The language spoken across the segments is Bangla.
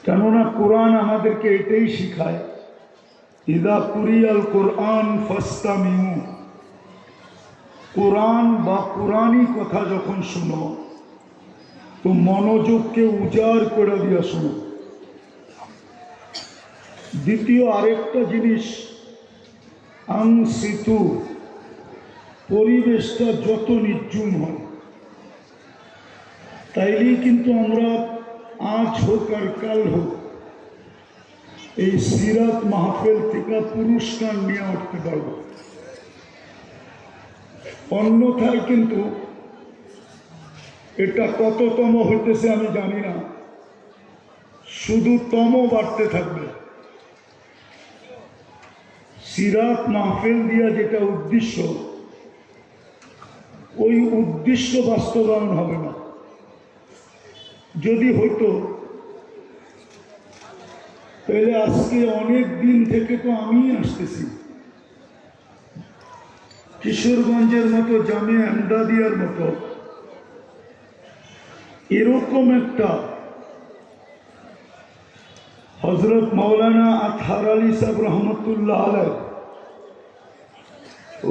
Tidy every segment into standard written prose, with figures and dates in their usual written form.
কেননা কোরআন আমাদেরকে এটাই শিখায়, ইদা কুরিয়াল কোরআন ফাস্তামিউ, কোরআন বা কোরআনই কথা যখন শুনো তো মনোযোগকে উজাড় করে দিয়া শোনো। দ্বিতীয় আরেকটা জিনিস, আংসিতু, পরিবেশটা যত নির্জুম হয় তাইলেই কিন্তু আমরা আজ হোক আর কাল হোক এই সিরাত মাহফিল থেকে পুরস্কার নিয়ে উঠতে পারব। অন্যথায় কিন্তু এটা কততম হইতেছে আমি জানি না, শুধু তম বাড়তে থাকবে। সিরাত মাহফিল দিয়া যেটা উদ্দেশ্য, ওই উদ্দেশ্য বাস্তবায়ন হবে না। যদি হইতো তাহলে আজকে অনেক দিন থেকে তো আমি আসতেছি, কিশোরগঞ্জের মতো, জামিয়া এমদাদিয়ার মতো এরকম একটা হজরত মৌলানা আতহার আলী সাহেব রহমতুল্লাহ আলাইহ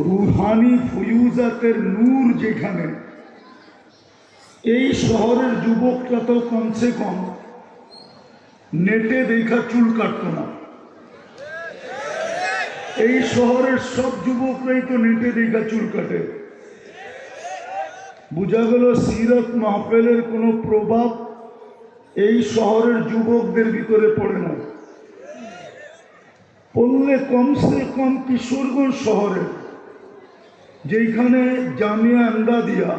রুহানি ফুয়ুজাতের নূর যেখানে, এই শহরের যুবকটা তো কমসে কম নেটে দেখা চুল কাটত না। এই শহরের সব যুবকরাই তো নেটে দেখা চুল কাটে। বোঝা গেল সিরাত মাহফিলের কোনো প্রভাব এই শহরের যুবকদের ভিতরে পড়ে না। পড়লে কমসে কম কিশোরগঞ্জ শহরে, যেখানে জামিয়া এমদাদিয়া,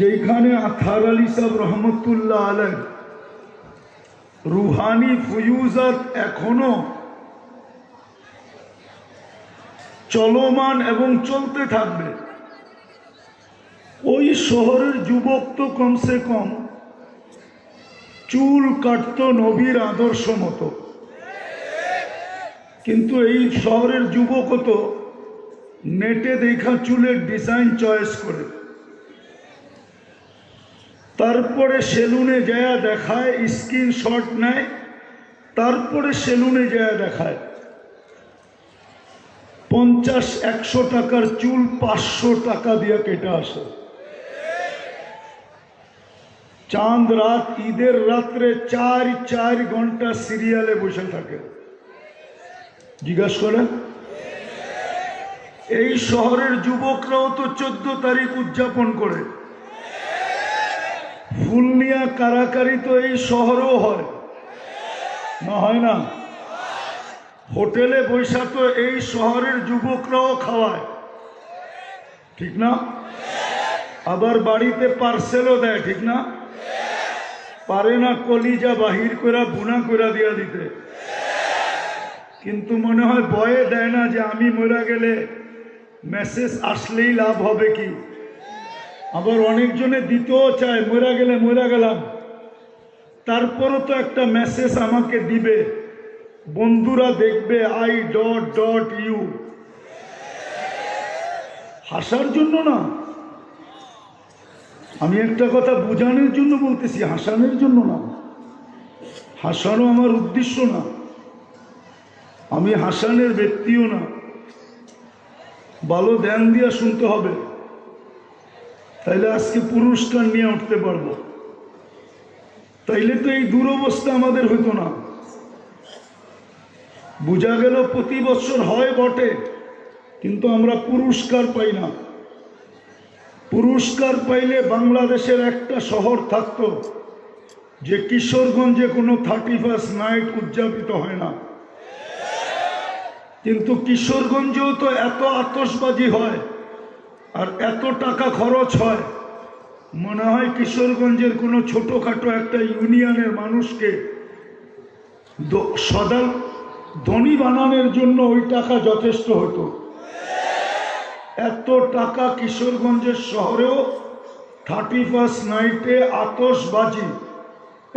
যেখানে আতহার আলী সাহেব রহমতুল্লাহ আলাইহ রুহানি ফুয়ুজাত এখনো চলমান এবং চলতে থাকবে, ওই শহরের যুবক তো কমসে কম চুল কাটত নবীর আদর্শ মতো। কিন্তু এই শহরের যুবক তো নেটে দেখা চুলের ডিজাইন চয়েস করে, তারপরে সেলুনে যায় দেখায়, স্ক্রিনশট নেয়, তারপরে সেলুনে যায় দেখায়। 50-100 টাকার চুল 500 টাকা দিয়ে কেটে আসে। চাঁদ রাত, ঈদের রাত্রে 4 ঘন্টা সিরিয়ালে বসে থাকে। জিজ্ঞাসা করেন, এই শহরের যুবকরাও তো 14 তারিখ উদযাপন করে। ফুলনিয়া কারাকারি তো এই শহরেও হয় না, হয় না? হোটেলে বৈশা তো এই শহরের যুবকরাও খাওয়ায়, ঠিক না? আবার বাড়িতে পার্সেলও দেয়, ঠিক না? পারে না কলিজা বাহির করে বুনা করে দিয়া দিতে, কিন্তু মনে হয় ভয়ে দেয় না যে আমি মরা গেলে মেসেজ আসলেই লাভ হবে কি। আবার অনেকজনে দিতেও চায়, মরা গেলে মরা গেলাম, তারপরও তো একটা মেসেজ আমাকে দিবে, বন্ধুরা দেখবে I.U। হাসার জন্য না, আমি একটা কথা বোঝানোর জন্য বলতেছি, হাসানোর জন্য না। হাসানো আমার উদ্দেশ্য না, আমি হাসানের ব্যক্তিও না। ভালো ধ্যান দিয়া শুনতে হবে, তাইলে আজকে পুরস্কার নিয়ে উঠতে পারবো। তাইলে তো এই দুরবস্থা আমাদের হইতো না। বোঝা গেল প্রতি বছর হয় বটে, কিন্তু আমরা পুরস্কার পাই না। পুরস্কার পাইলে বাংলাদেশের একটা শহর থাকতো যে কিশোরগঞ্জে কোনো 31st নাইট উদযাপিত হয় না। কিন্তু কিশোরগঞ্জেও তো এত আতশবাজি হয় আর এত টাকা খরচ হয়, মনে হয় কিশোরগঞ্জের কোনো ছোটখাটো একটা ইউনিয়নের মানুষকে সদা ধনী বানানোর জন্য ওই টাকা যথেষ্ট হতো। এত টাকা কিশোরগঞ্জের শহরেও 31st নাইটে আতশবাজি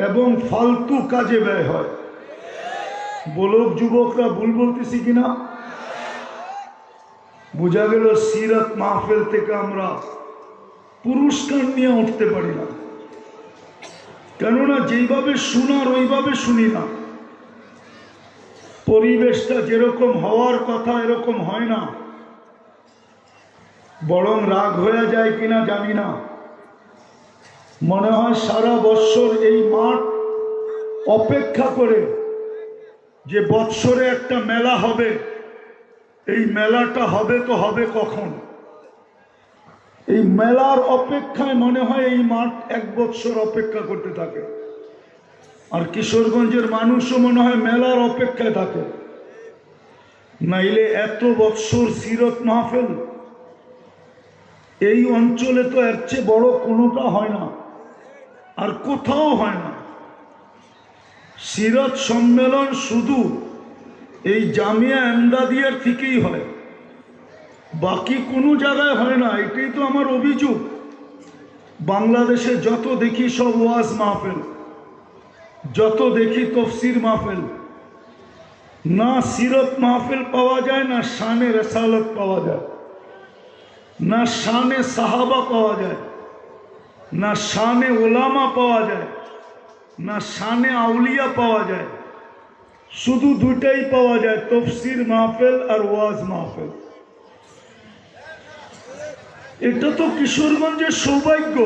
এবং ফালতু কাজে ব্যয় হয়। বলক যুবকরা, ভুল বলতেছি কিনা? বোঝা গেল সিরাত মাহফিল থেকে আমরা পুরস্কার নিয়ে উঠতে পারি না। কেননা যেইভাবে শোনার ওইভাবে শুনি না, পরিবেশটা যেরকম হওয়ার কথা এরকম হয় না, বরং রাগ হয়ে যায় কিনা জানি না। মনে হয় সারা বৎসর এই মাঠ অপেক্ষা করে যে বৎসরে একটা মেলা হবে, এই মেলাটা হবে তো হবে কখন। এই মেলার অপেক্ষায় মনে হয় এই মাঠ এক বৎসর অপেক্ষা করতে থাকে। আর কিশোরগঞ্জের মানুষও মনে হয় মেলার অপেক্ষায় থাকে। নাইলে এত বৎসর সিরত মাহফিল এই অঞ্চলে তো এর চেয়ে বড় কোনোটা হয় না, আর কোথাও হয় না। সিরত সম্মেলন শুধু এই জামিয়া এমদাদিয়ার থেকেই হয়, বাকি কোনো জায়গায় হয় না। এটাই তো আমার অভিযোগ। বাংলাদেশে যত দেখি সব ওয়াজ মাহফিল, যত দেখি তফসির মাহফিল, না সিরত মাহফিল পাওয়া যায়, না শানে রেসালত পাওয়া যায়, না শানে সাহাবা পাওয়া যায়, না শানে ওলামা পাওয়া যায়, না শানে আউলিয়া পাওয়া যায়। শুধু দুইটাই পাওয়া যায়, তফসির মাহফিল আর ওয়াজ মাহফিল। এটা তো কিশোরগঞ্জের সৌভাগ্য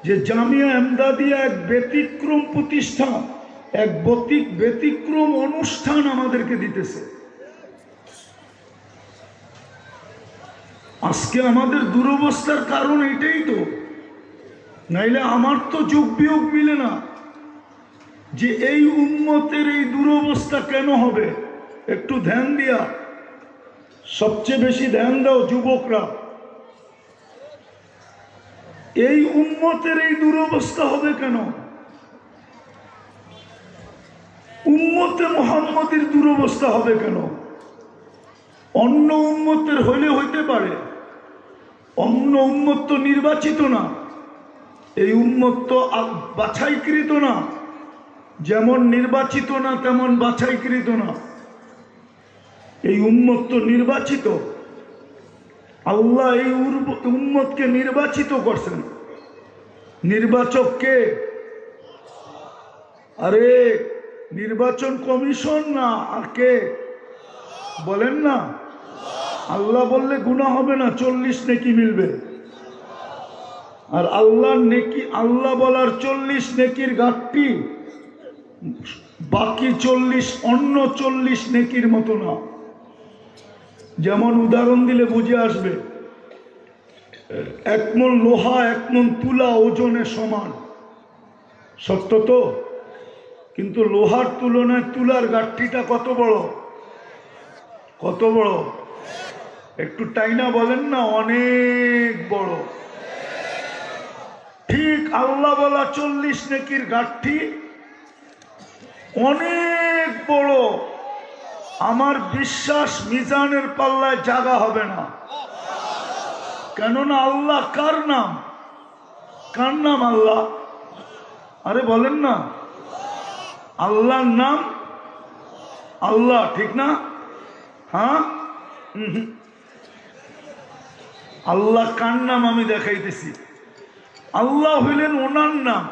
যে জামিয়া এমদাদিয়া এক ব্যতিক্রম প্রতিষ্ঠান, এক ব্যতিক্রম অনুষ্ঠান আমাদেরকে দিতেছে। আজকে আমাদের দুরবস্থার কারণ এটাই তো, নাইলে আমার তো যোগ বিয়োগ মিলে না যে এই উম্মতের এই দুরবস্থা কেন হবে। একটু ধ্যান দিয়া, সবচেয়ে বেশি ধ্যান দাও যুবকরা। এই উম্মতের এই দুরবস্থা হবে কেন? উম্মতে মুহাম্মদের দুরবস্থা হবে কেন? অন্য উম্মতের হইলে হইতে পারে, অন্য উম্মত তো নির্বাচিত না, এই উম্মত তো বাছাইকৃত না। যেমন নির্বাচিত না তেমন বাছাইকৃত না, এই উম্মত তো নির্বাচিত। আল্লাহ এই উম্মতকে নির্বাচিত করছেন। নির্বাচক কে? আরে নির্বাচন কমিশন না, আর কে বলেন না? আল্লাহ বললে গুনাহ হবে না, 40 নেকি মিলবে। আর আল্লাহর নেকি, আল্লাহ বলার 40 নেকির ঘাটতি, বাকি 40 অন্য 40 নেকির মতো না। যেমন উদাহরণ দিলে বুঝে আসবে, 1 মণ লোহা 1 মণ তুলা ওজনে সমান, সত্য তো? কিন্তু লোহার তুলনায় তুলার গাঠটিটা কত বড়, কত বড়? একটু টাইনা বলেন না, অনেক বড়। ঠিক আল্লাহ বলা 40 নেকির গাঠটি অনেক বড়। আমার বিশ্বাস মিজানের পাল্লায় জায়গা হবে না। কেননা আল্লাহ কার নাম? কার নাম আল্লাহ? আরে বলেন না, আল্লাহর নাম আল্লাহ, ঠিক না? হ্যাঁ, আল্লাহ কার নাম আমি দেখাইতেছি। আল্লাহ হইলেন ওনার নাম,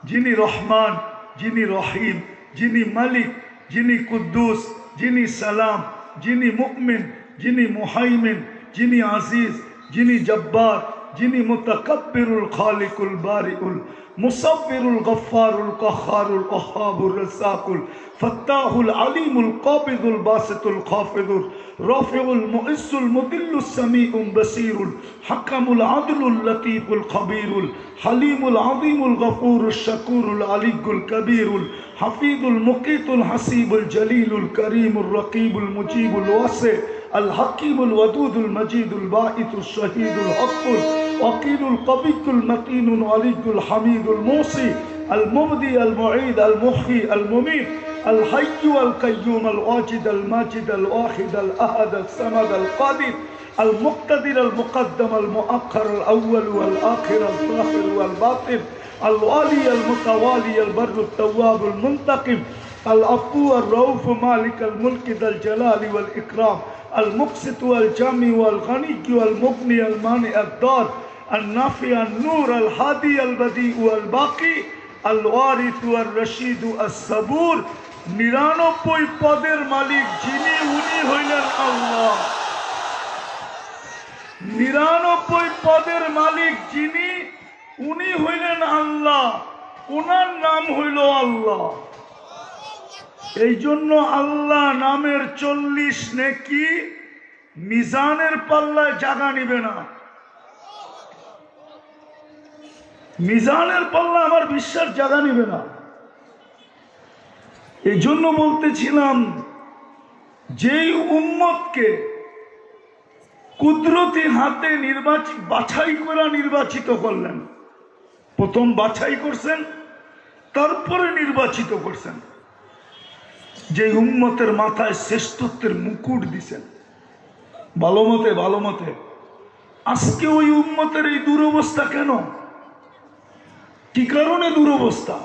যিনি রহমান, যিনি রহিম, যিনি মালিক, যিনি কুদ্দুস, যিনি সালাম, যিনি মুকমিন, যিনি মুহাইমিন, যিনি আজিজ, যিনি জব্বার, যিনি মুতাকাব্বিরুল খালিকুল বারিউল মুসাব্বিরুল গফফারুল কাহ্হারুল ওয়াহ্হাবুর রাজ্জাকুল ফাত্তাহুল আলিমুল কাবিদুল বাসিতুল খাফিদুল রাফিউল মুইজ্জুল মুদিল্লুস সামিউল বাসীরুল হাকামুল আদলুল লতীফুল খবীরুল হালিমুল আযীমুল গফুরুশ শাকুরুল আলিয়্যুল কবীরুল হাফিজুল মুকীতুল হাসিবুল জলিলুল করিমুর রকিবুল মুজিবুল ওয়াসি الحكيم الودود المجيد الباعث الشهيد الحق الوكيل القوي المتين الولي الحميد الموصي المبدي المعيد المحيي المميت الحي القيوم الواجد الماجد الواحد الأحد الصمد القادر المقتدر المقدم المؤخر الأول والآخر الظاهر والباطن الوالي المتوالي البر التواب المنتقم العفو الرؤوف مالك الملك ذا الجلال والإكرام المقسط والجامع والغني والمغني المانع الضار النافع النور الهادي البديع والباقي আল ওয়ারিসু আর রশিদু আস-সাবুর, 99 পদের মালিক যিনি, উনি হইলেন আল্লাহ। 99 পদের মালিক যিনি, উনি হইলেন আল্লাহ। ওনার নাম হইল আল্লাহ। এই জন্য আল্লাহ নামের 40 নেকি মিজানের পাল্লায় জায়গা নিবে না। মিজানের পাল্লা আমার বিশ্বাস জায়গা নিবে না। এই জন্য বলতেছিলাম, যেই উম্মতকে কুদরতি হাতে বাছাই করে নির্বাচিত করলেন, প্রথম বাছাই করছেন, তারপরে নির্বাচিত করছেন, যে উম্মতের মাথায় শ্রেষ্ঠত্বের মুকুট দিছেন, ভালো মতে। আজকে ওই উম্মতের এই দুরবস্থা কেন? কি কারণে দুরবস্থা?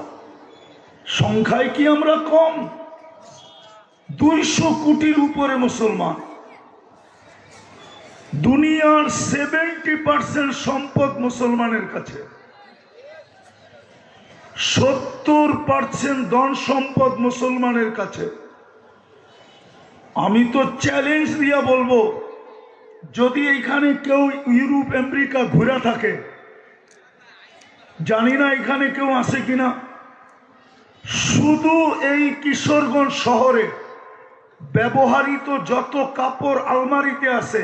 সংখ্যায় কি আমরা কম? 200 কোটির উপরে মুসলমান। দুনিয়ার 70% সম্পদ মুসলমানের কাছে, 70% ধন সম্পদ মুসলমানের কাছে। আমি তো চ্যালেঞ্জ দিয়া বলবো, যদি এইখানে কেউ ইউরোপ আমেরিকা ঘুরে থাকে, জানি না এখানে কেউ আছে কিনা, শুধু এই কিশোরগঞ্জ শহরে ব্যবহৃত যত কাপড় আলমারিতে আছে,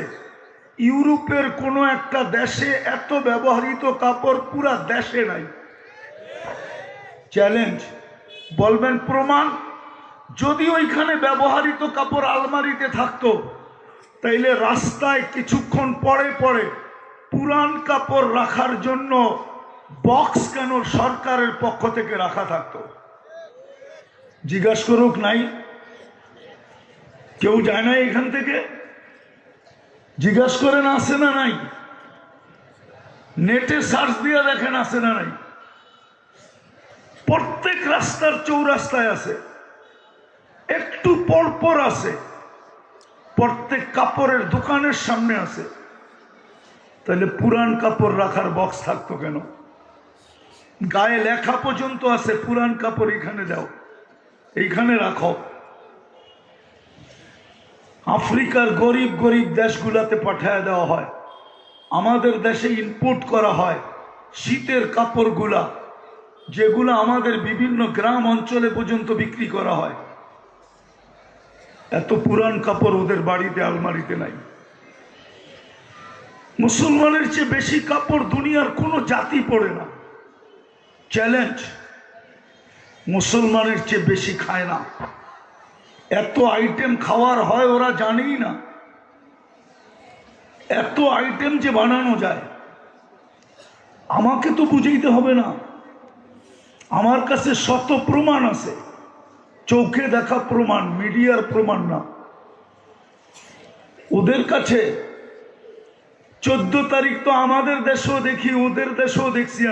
ইউরোপের কোনো একটা দেশে এত ব্যবহৃত কাপড় পুরা দেশে নাই। চ্যালেঞ্জ, বলবেন প্রমাণ? যদি ওইখানে ব্যবহৃত কাপড় আলমারিতে থাকতো, তাইলে রাস্তায় কিছুক্ষণ পরে পরে পুরান কাপড় রাখার জন্য বক্স কেন সরকারের পক্ষ থেকে রাখা থাকতো? জিজ্ঞাসা করুক, নাই? কেউ যায় না এখান থেকে? জিজ্ঞাসা করেন আছে না নাই? নেটে সার্চ দিয়ে দেখেন আছে না নাই? প্রত্যেক রাস্তার চৌরাস্তায় আছে, একটু পরপর আছে, প্রত্যেক কাপড়ের দোকানের সামনে আছে। তাহলে পুরান কাপড় রাখার বক্স থাকতো কেন? গায়ে লেখা পর্যন্ত আছে, পুরান কাপড় এখানে দাও, এইখানে রাখো। আফ্রিকার গরিব গরিব দেশগুলাতে পাঠায় দেওয়া হয়, আমাদের দেশে ইম্পোর্ট করা হয় শীতের কাপড়গুলা, যেগুলো আমাদের বিভিন্ন গ্রাম অঞ্চলে পর্যন্ত বিক্রি করা হয়। এত পুরান কাপড় ওদের বাড়িতে আলমারিতে নাই। মুসলমানের চেয়ে বেশি কাপড় দুনিয়ার কোনো জাতি পড়ে না। চ্যালেঞ্জ, মুসলমানের চেয়ে বেশি খায় না। এত আইটেম খাওয়ার হয় ওরা জানেই না, এত আইটেম যে বানানো যায়। আমাকে তো বুঝাইতে হবে না, আমার কাছে শত প্রমাণ আছে, চোখে দেখা প্রমাণ, মিডিয়ার প্রমাণ না। ওদের কাছে 14 তারিখ তো আমাদের দেশেও দেখি, ওদের দেশেও দেখছি।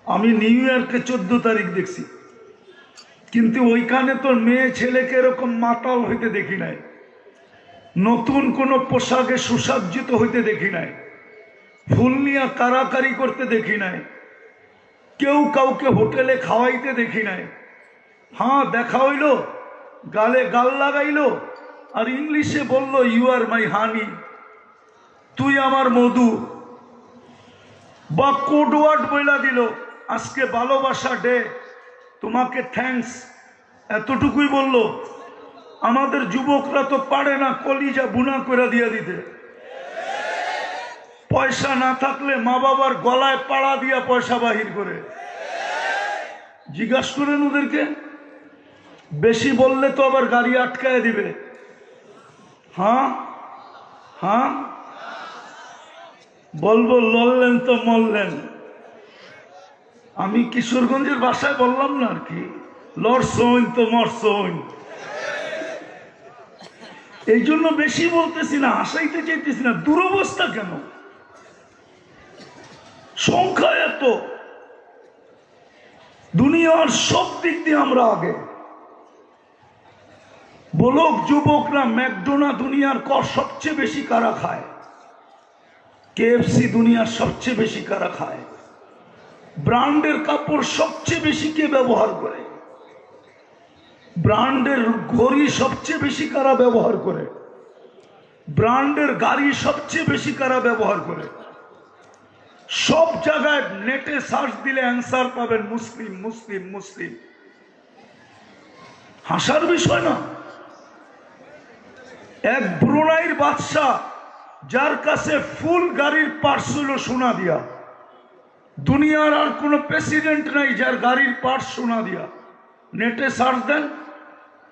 আমি নিউ ইয়র্কে 14 তারিখ দেখছি, কিন্তু ওইখানে তো মেয়ে ছেলেকে এরকম মাতাল হইতে দেখি নাই, নতুন কোনো পোশাকে সুসজ্জিত হইতে দেখি নাই, ফুল নিয়ে কারাকারি করতে দেখি নাই, কেউ কাউকে হোটেলে খাওয়াইতে দেখি নাই। হ্যাঁ, দেখা হইল, গালে গাল লাগাইলো, আর ইংলিশে বলল ইউ আর মাই হানি, তুই আমার মধু, বা কোড ওয়ার্ড বইলা দিল, আজকে ভালোবাসা ডে, তোমাকে থ্যাঙ্কস, এতটুকুই বলল। আমাদের যুবকরা তো পারে না কলিজা বুনা করে দিয়ে দিতে। পয়সা না থাকলে মা বাবার গলায় পাড়া দিয়া পয়সা বাহির করে। জিজ্ঞাসা করেন ওদেরকে, বেশি বললে তো আবার গাড়ি আটকায় দিবে। হ্যাঁ হ্যাঁ বলবো, লড়লেন তো মরলেন। আমি কিশোরগঞ্জের ভাষায় বললাম না আর কি, লড়ছইন তো মরছইন। এই জন্য বেশি বলতেছি না, হাসাইতে চাইতেছি না। দুরবস্থা কেন? সংখ্যা এত, দুনিয়ার সব দিক দিয়ে আমরা আগে। বলক যুবকরা, ম্যাকডোনা দুনিয়ার সবচেয়ে বেশি কারা খায়? KFC দুনিয়ার সবচেয়ে বেশি কারা খায়? ব্র্যান্ডের কাপড় সবচেয়ে বেশি কে ব্যবহার করে? ব্র্যান্ডের ঘড়ি সবচেয়ে বেশি কারা ব্যবহার করে? ব্র্যান্ডের গাড়ি সবচেয়ে বেশি কারা ব্যবহার করে? সব জায়গায় নেটে সার্চ দিলে অ্যান্সার পাবেন মুসলিম মুসলিম মুসলিম। হাসার বিষয় না। এক ব্রুনাইয়ের বাদশাহ, যার কাছে ফুল গাড়ির পার্টস ছিল সোনা দিয়া। দুনিয়ার আর কোনো প্রেসিডেন্ট নাই যার গাড়ির পার্টস সোনা দিয়া। নেটে সার্চ দেন।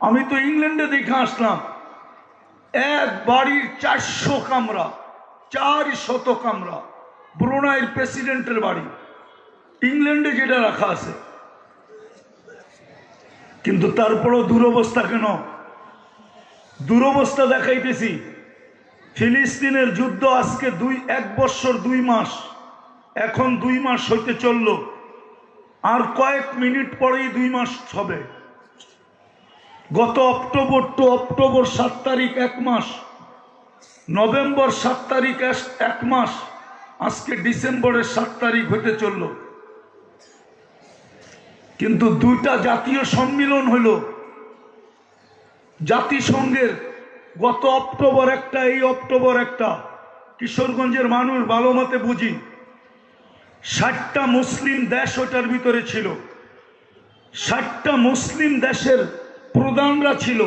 আমি তো ইংল্যান্ডে দেখে আসলাম, এক বাড়ির 400 কামরা, 400 কামরা, ব্রুনাইয়ের প্রেসিডেন্টের বাড়ি, ইংল্যান্ডে যেটা রাখা আছে। কিন্তু তারপরও দুরবস্থা কেন? দুরবস্থা দেখাইতেছি। ফিলিস্তিনের যুদ্ধ আজকে 1 বছর 2 মাস, এখন 2 মাস হইতে চলল, আর কয়েক মিনিট পরেই 2 মাস হবে। গত অক্টোবর 7 তারিখ 1 মাস, নভেম্বর 7 তারিখ 1 মাস, আজকে ডিসেম্বরের 7 তারিখ হইতে চলল। কিন্তু 2টা জাতীয় সম্মিলন হইল জাতিসংঘের। গত অক্টোবর একটা, এই অক্টোবর একটা। কিশোরগঞ্জের মানুষ ভালো মতে বুঝি। 60টা মুসলিম দেশ ওটার ভিতরে ছিল। 60টা মুসলিম দেশের প্রধানরা ছিল।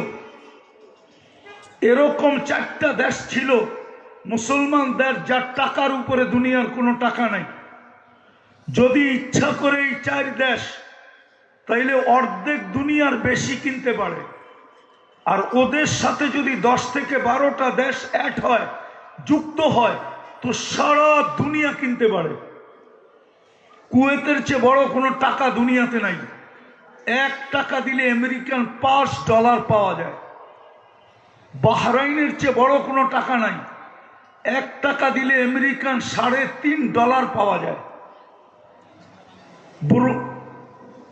এরকম 4টা দেশ ছিল মুসলমান দেশ, যার টাকার উপরে দুনিয়ার কোনো টাকা নাই। যদি ইচ্ছা করে এই 4 দেশ, তাইলে অর্ধেক দুনিয়ার বেশি কিনতে পারে। আর ওদের সাথে যদি 10 থেকে 12টা দেশ অ্যাড হয়, যুক্ত হয়, তো সারা দুনিয়া কিনতে পারে। কুয়েতের চেয়ে বড় কোনো টাকা দুনিয়াতে নাই। 1 টাকা দিলে আমেরিকান $5 পাওয়া যায়। বাহরাইনের চেয়ে বড় কোনো টাকা নাই। 1 টাকা দিলে আমেরিকান $3.5 পাওয়া যায়।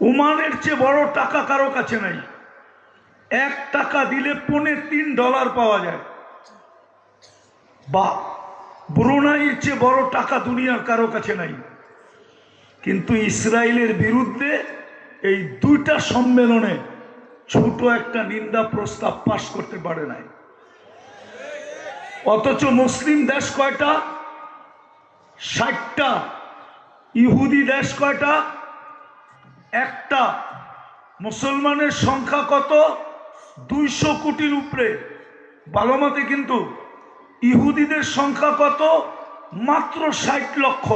ওমানের চেয়ে বড় টাকা কারো কাছে নাই। 1 টাকা দিলে $3.25 পাওয়া যায়। বা ব্রুনাইয়ের চেয়ে বড় টাকা দুনিয়ার কারো কাছে নাই। কিন্তু ইসরায়েলের বিরুদ্ধে এই 2টা সম্মেলনে ছোট একটা নিন্দা প্রস্তাব পাশ করতে পারে নাই। অথচ মুসলিম দেশ কয়টা? 60টা। ইহুদি দেশ কয়টা? একটা। মুসলমানের সংখ্যা কত? 200 কোটির উপরে ভালো মতে। কিন্তু ইহুদিদের সংখ্যা কত? মাত্র 60 লক্ষ।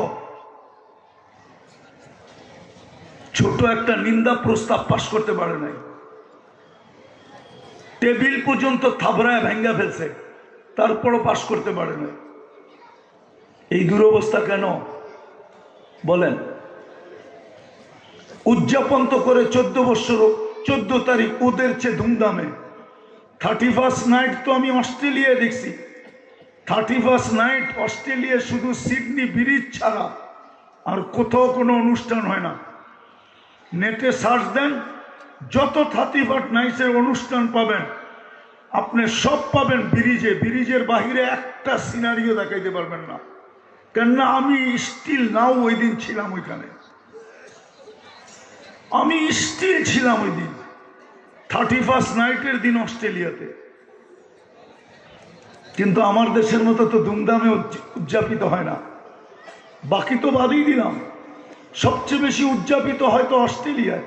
ছোট একটা নিন্দা প্রস্তাব পাশ করতে পারে নাই। টেবিল পর্যন্ত থাবড়ায় ভেঙ্গা ফেলছে, তারপরও পাশ করতে পারে নাই। এই দুরবস্থা কেন বলেন? উদযাপন তো করে 14 বছর, 14 তারিখ ওদের চেয়ে ধুমধামে। 31st নাইট তো আমি অস্ট্রেলিয়ায় দেখছি। 31st নাইট অস্ট্রেলিয়া শুধু সিডনি ব্রিজ ছাড়া আর কোথাও কোনো অনুষ্ঠান হয় না। নেটে সার্চ দেন, যত 31st নাইটের অনুষ্ঠান পাবেন আপনি সব পাবেন ব্রিজে। ব্রিজের বাহিরে একটা সিনারিও দেখাইতে পারবেন না। কেননা আমি স্টিল নাও ওই দিন ছিলাম ওইখানে। আমি স্টিল ছিলাম ওই দিন 31st নাইটের দিন অস্ট্রেলিয়াতে। কিন্তু আমার দেশের মতো তো ধুমধামে উদযাপিত হয় না। বাকি তো বাদই দিলাম, সবচেয়ে বেশি উদযাপিত হয়তো অস্ট্রেলিয়ায়।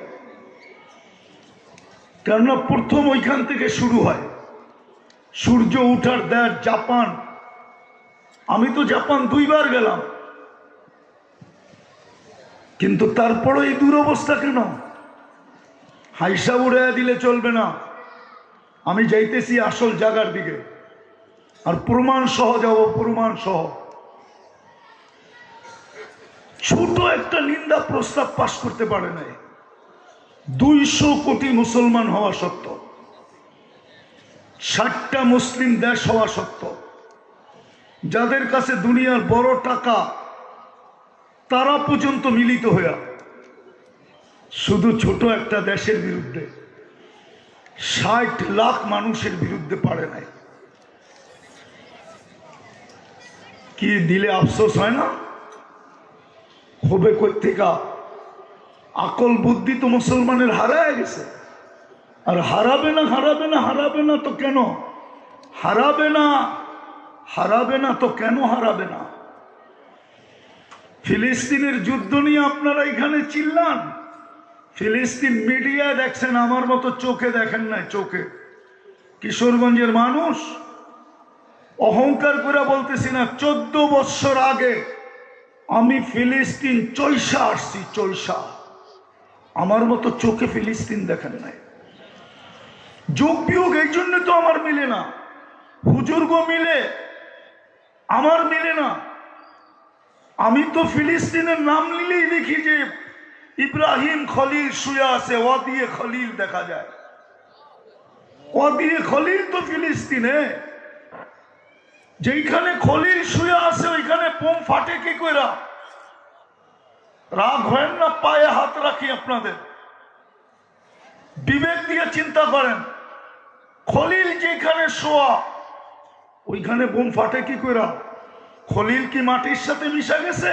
কেননা প্রথম ওইখান থেকে শুরু হয়। সূর্য উঠার দেশ জাপান। আমি তো জাপান 2 বার গেলাম। কিন্তু তারপরও এই দুরবস্থা কেন? হাইসা উড়াইয়া দিলে চলবে না। আমি যাইতেছি আসল জায়গার দিকে, আর প্রমাণ সহ যাব, প্রমাণ সহ। ছোট একটা নিন্দা প্রস্তাব পাশ করতে পারে নাই। 200 কোটি মুসলমান হওয়া সত্ত্বেও, 60টা মুসলিম দেশ হওয়া সত্ত্বেও, যাদের কাছে দুনিয়ার বড় টাকা, তারা পর্যন্ত মিলিত হইয়া শুধু ছোট একটা দেশের বিরুদ্ধে 60 লাখ মানুষের বিরুদ্ধে পারে নাই। কি দিলে আফসোস হয় না? হবে কোথেকা? আকল বুদ্ধি তো মুসলমানের হারায় গেছে। আর হারাবে না হারাবে না হারাবে না তো কেন হারাবে না? হারাবে না তো কেন হারাবে না? ফিলিস্তিনের যুদ্ধ নিয়ে আপনারা এখানে চিল্লান, ফিলিস্তিন মিডিয়া দেখছেন, আমার মতো চোখে দেখেন নাই। চোখে কিশোরগঞ্জের মানুষ, অহংকার করে বলতেছি না, 14 বছর আগে আমি ফিলিস্তিন চৈশা আসছি। চৈশা আমার মতো চোখে ফিলিস্তিন দেখেন নাই। যোগ বিয়োগ এই জন্য তো আমার মিলে না, হুজুর্গ মিলে, আমার মিলে না। আমি তো ফিলিস্তিনের নাম নিলেই দেখি যে ইব্রাহিম খলিল শুয়ে আছে, ওয়াদিয়ে খলিল দেখা যায়। ওয়াদিয়ে খলিল তো ফিলিস্তিনে, যেখানে খলিল শুয়ে আছে ওইখানে বোম ফাটে কি করে? রাগ হয় না? পায়ে হাত রাখি, আপনাদের বিবেক দিয়ে চিন্তা করেন। খলিল যেখানে শোয়া ওইখানে বোম ফাটে কি করে? খলিল কি মাটির সাথে মিশা গেছে?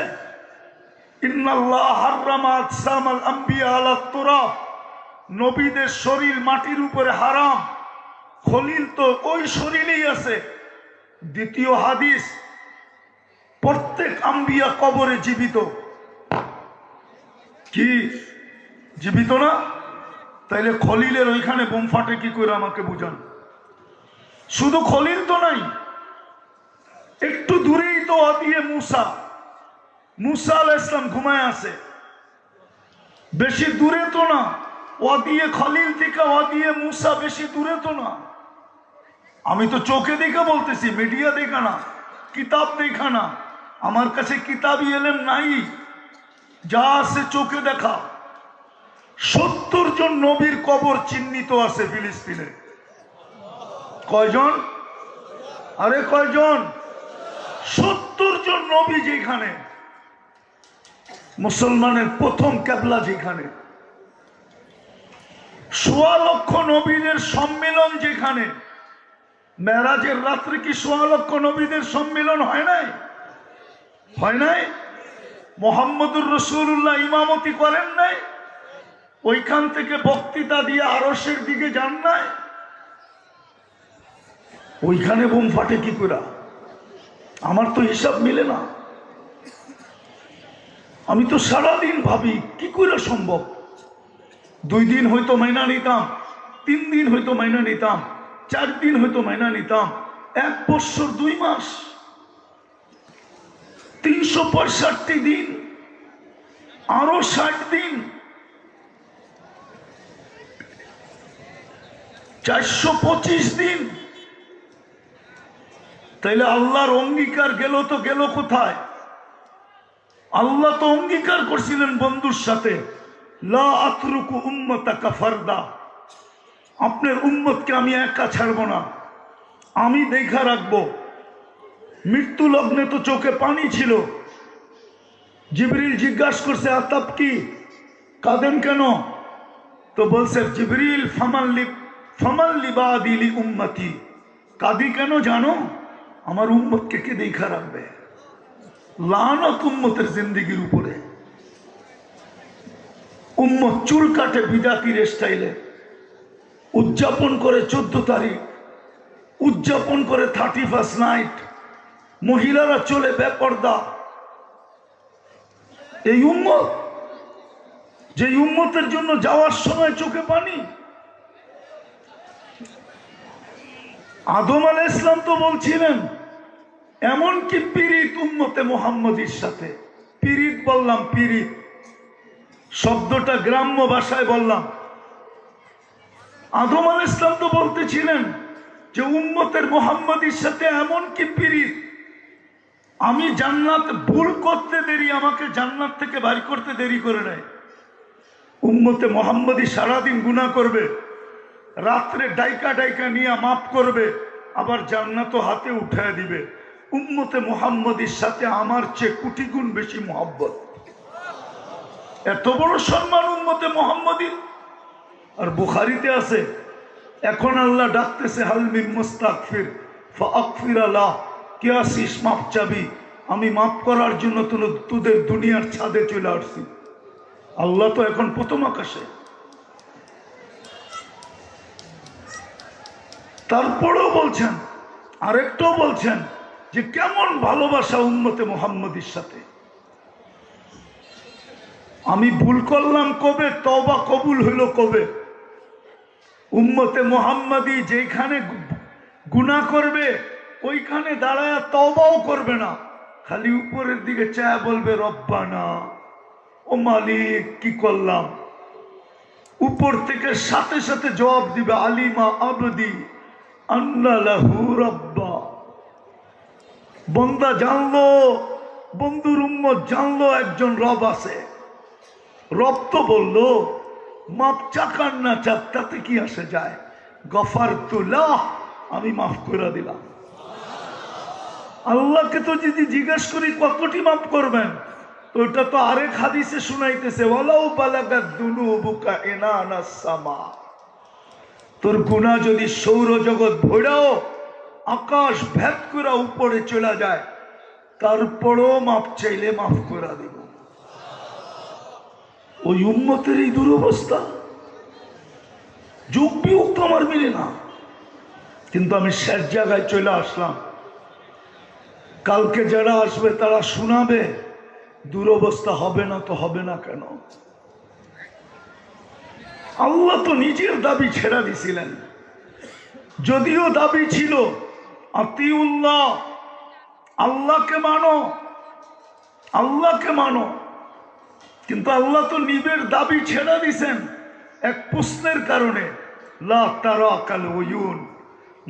ইন্নাল্লাহ হাররামা আজসামাল আম্বিয়া আলা তুরাব, নবীদের শরীর মাটির উপরে হারাম। খলিল তো ওই শরীরেই আছে। দ্বিতীয় হাদিস, প্রত্যেক আম্বিয়া কবরে জীবিত। কি জীবিত না? তাইলে খলিলের ওইখানে বোম ফাটে কি করে আমাকে বুঝান। শুধু খলিল তো নাই, একটু দূরেই তো ওয়াদিয়ে মুসা, মুসা আলাইহিস সালাম ঘুমায় আছে। বেশি দূরে তো না, ওয়াদিয়ে খলিল থেকে ওয়াদিয়ে মুসা বেশি দূরে তো না। আমি তো চোখে দেখে বলতেছি, মিডিয়া দেখা না, কিতাব দেখা না। আমার কাছে কিতাবই এলেম নাই, যা আছে চোখে দেখা। 70 জন নবীর কবর চিহ্নিত আছে ফিলিস্তিনে। কয়জন? আরে কয়জন? 70 জন নবী যেখানে, মুসলমানের প্রথম কেবলা যেখানে, 1.25 লক্ষ নবীদের সম্মেলন যেখানে। মেরাজের রাত্রে কি 1.25 লক্ষ নবীদের সম্মেলন হয় নাই? হয় নাই? মুহাম্মদুর রাসূলুল্লাহ ইমামতি করেন নাই? ওইখান থেকে বক্তৃতা দিয়ে আরশের দিকে যান নাই? ওইখানে বোম ফাটে কি করে? আমার তো হিসাব মিলে না। আমি তো সারাদিন ভাবি কি করে সম্ভব। 2 দিন হয়তো মাইনা নিতাম, 3 দিন হয়তো মাইনা নিতাম, 4 দিন হয়তো মাইনা নিতাম, 1 বছর 2 মাস, 365 দিন, আরো 60 দিন, 425 দিন। তাইলে আল্লাহর অঙ্গীকার গেল তো গেল কোথায়? আল্লাহ তো অঙ্গীকার করছিলেন বন্ধুর সাথে, লা আতরুকু উম্মতাকা ফারদা, আপনার উম্মতকে আমি একা ছাড়ব না, আমি দেখা রাখবো। মৃত্যু লগ্নে তো চোখে পানি ছিল। জিবরিল জিজ্ঞাসা করছে, আতাব কি, কাঁদেন কেন? তো বলছে জিবরিল, ফামাল্লি বাদিলি উম্মতি, কাঁদি কেন জানো? আমার উম্মতকে কে দেখা রাখবে? লানত উম্মতের জিন্দেগির উপরে। উম্মত চুল কাটে বিদাতির স্টাইলে, উদযাপন করে 14 তারিখ, উদযাপন করে 31st নাইট, মহিলারা চলে বেপর্দা। এই উম্মত, যে উম্মতের জন্য যাওয়ার সময় চোখে পানি। আদম আলাইহিস সালাম তো বলছিলেন, এমনকি পীড়িত উম্মতে মুহাম্মদীর সাথে, পীড়িত বললাম, পীড়িত শব্দটা গ্রাম্য ভাষায় বললাম। আদম আলাইহিস সালাম তো বলতেছিলেন যে উম্মতের মুহাম্মদীর সাথে এমনকি পীড়িত, আমি জান্নাত ভুল করতে দেরি, আমাকে জান্নাত থেকে বাড়ি করতে দেরি করে নেয়। উম্মতে মুহাম্মদী সারাদিন গুনাহ করবে, রাত্রে ডাইকা ডাইকা নিয়ে মাফ করবে, আবার জান্নাতও হাতে উঠায় দিবে। উম্মতে মুহাম্মদীর সাথে আমার চেয়ে কোটি গুণ বেশি মহব্বত। এত বড় সম্মান উম্মতে মুহাম্মদী। আর বুখারীতে আছে, এখন আল্লাহ ডাকতেছে, হাল মিন মুস্তাগফির ফাগফির লাহ, কে আসিস মাপ চাবি, আমি মাফ করার জন্য তোদের দুনিয়ার ছাদে চলে আসছি। আল্লাহ তো এখন প্রথম আকাশে। তারপরেও বলছেন, আরেকটাও বলছেন যে কেমন ভালোবাসা উম্মতে মুহাম্মদীর সাথে। আমি ভুল করলাম কবে, তওবা কবুল হইল কবে? উম্মতে মুহাম্মদী যেখানে গুনাহ করবে ওইখানে দাঁড়ায় তওবাও করবে না, খালি উপরের দিকে চায় বলবে রব্বানা, ও মালিক কি করলাম। উপর থেকে সাথে সাথে জবাব দিবে আলিমা আবদি আন্না লাহু রাব্বা। বন্দা জানলো, বন্ধুর উম্মত জানলো একজন রব আছে। রব তো বললো মাপ চাক আর না চাক তাতে কি আসে যায়, গফারতুল্লাহ, আমি মাফ করে দিলাম। আল্লাহকে তো যদি জিজ্ঞেস করি কতটি মাফ করবেন, তো ওটা তো আরেক হাদিসে শুনাইতেছে, ওয়ালাউ বালাগাত দুনুবুকা ইনানাস সামা। তোর গুনাহ যদি সৌরজগৎ ভৈরাও আকাশ ভেদ করে উপরে চলে যায়, তারপরও মাপ চাইলে মাফ করে দিব। ওই উম্মতের এই দুরবস্থা, যুগ বিয়োগ তো আমার মিলে না। কিন্তু আমি শেষ জায়গায় চলে আসলাম। কালকে যারা আসবে তারা শোনাবে দুরবস্থা হবে না তো হবে না কেন? আল্লাহ তো নিজের দাবি ছেড়ে দিছিলেন। যদিও দাবি ছিল আতিউল্লাহ, আল্লাহকে মানো, আল্লাহকে মানো, কিন্তু আল্লাহ তো নিজের দাবি ছেড়ে দিছেন এক প্রশ্নের কারণে, লা তারা কাল ওয়ুন,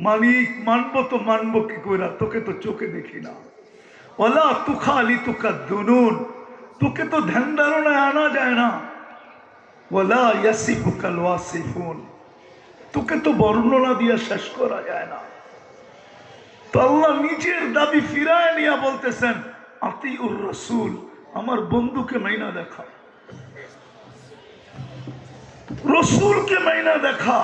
মালিক মানবো তো মানবো কি কইরা, তোকে তো চোখে দেখি না। ওয়ালা তুখালি তুকা দুনুন, তোকে তো ধ্যান ধারণায় আনা যায় না। ওয়ালা ইয়াসিফুকাল ওয়াসিফুন, তোকে তো বর্ণনা দিয়ে শেষ করা যায় না। তো আল্লাহ নিজের দাবি ফিরায় নিয়ে বলতেছেন আতিউর রাসূল, আমার বন্ধুকে মাইনা দেখা, রসুলকে মাইনা দেখা।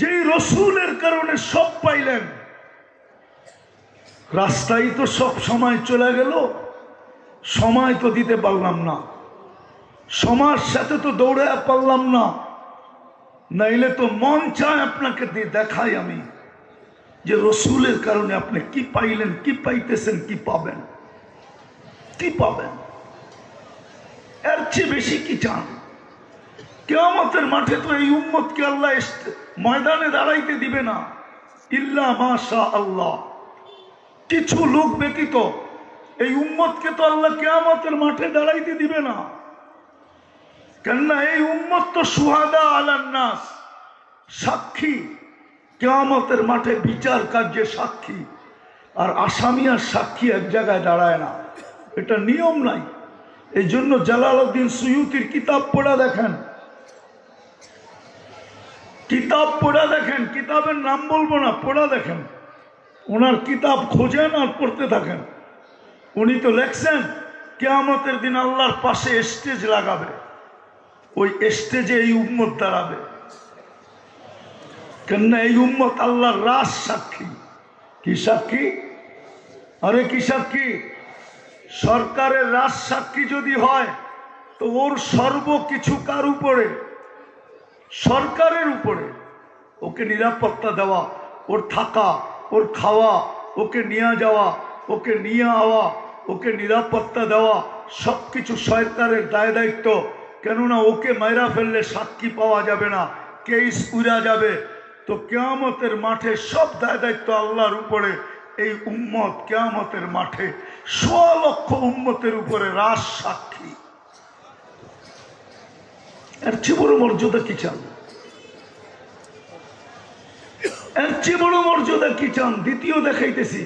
যেই রসুলের কারণে সব পাইলেন, রাস্তায় তো সব সময় চলে গেল, সময় তো দিতে পারলাম না, সমাজ সাথে তো দৌড়ে পারলাম না, নাইলে তো মন চায় আপনাকে দেখাই আমি যে রসুলের কারণে আপনি কি পাইলেন, কি পাইতেছেন, কি পাবেন, কি পাবেন। এর চেয়ে বেশি কি চান? কিয়ামতের মাঠে তো এই উম্মতকে আল্লাহ ময়দানে দাঁড়াইতে দিবে না, ইল্লা মাশা আল্লাহ, কিছু লোক ব্যতীত এই উম্মতকে তো আল্লাহ কিয়ামতের মাঠে দাঁড়াইতে দিবে না। কেননা এই উম্মত তো সুহাদা আলান নাস, সাক্ষী, কিয়ামতের মাঠে বিচার কার্যে সাক্ষী। আর আসামি আর সাক্ষী এক জায়গায় দাঁড়ায় না, এটা নিয়ম নাই। এই জন্য জালালউদ্দিন সুয়ুতির কিতাব পড়া দেখেন, কিতাব পড়া দেখেন, কিতাবের নাম বলবো না, পড়া দেখেন, ওনার কিতাব খোঁজেন আর পড়তে থাকেন। উনি তো লেখছেন কিয়ামতের দিন আল্লাহর পাশে স্টেজ লাগাবে, ওই স্টেজে এই উম্মত দাঁড়াবে। কেননা এই উম্মত আল্লাহর রাজ সাক্ষী। কি সাক্ষী? আরে কি সাক্ষী? সরকারের রাজ সাক্ষী যদি হয় তো ওর সর্বকিছু কার উপরে? সরকারের উপরে। ওকে নিরাপত্তা দেওয়া, ওর থাকা, ওর খাওয়া, ওকে নিয়ে যাওয়া, ওকে নিয়ে আওয়া, ওকে নিরাপত্তা দেওয়া, সবকিছু সরকারের দায় দায়িত্ব। কেননা ওকে মাইরা ফেললে সাক্ষী পাওয়া যাবে না, কেস উড়া যাবে। তো কিয়ামতের মাঠে সব দায় দায়িত্ব আল্লাহর উপরে। এই উম্মত কিয়ামতের মাঠে ১৬ লক্ষ উম্মতের উপরে রাজ সাক্ষী। এর চেয়ে বড় মর্যাদা কি চান? এর চেয়ে বড় মর্যাদা কি চান? দ্বিতীয় দেখাইতেছি,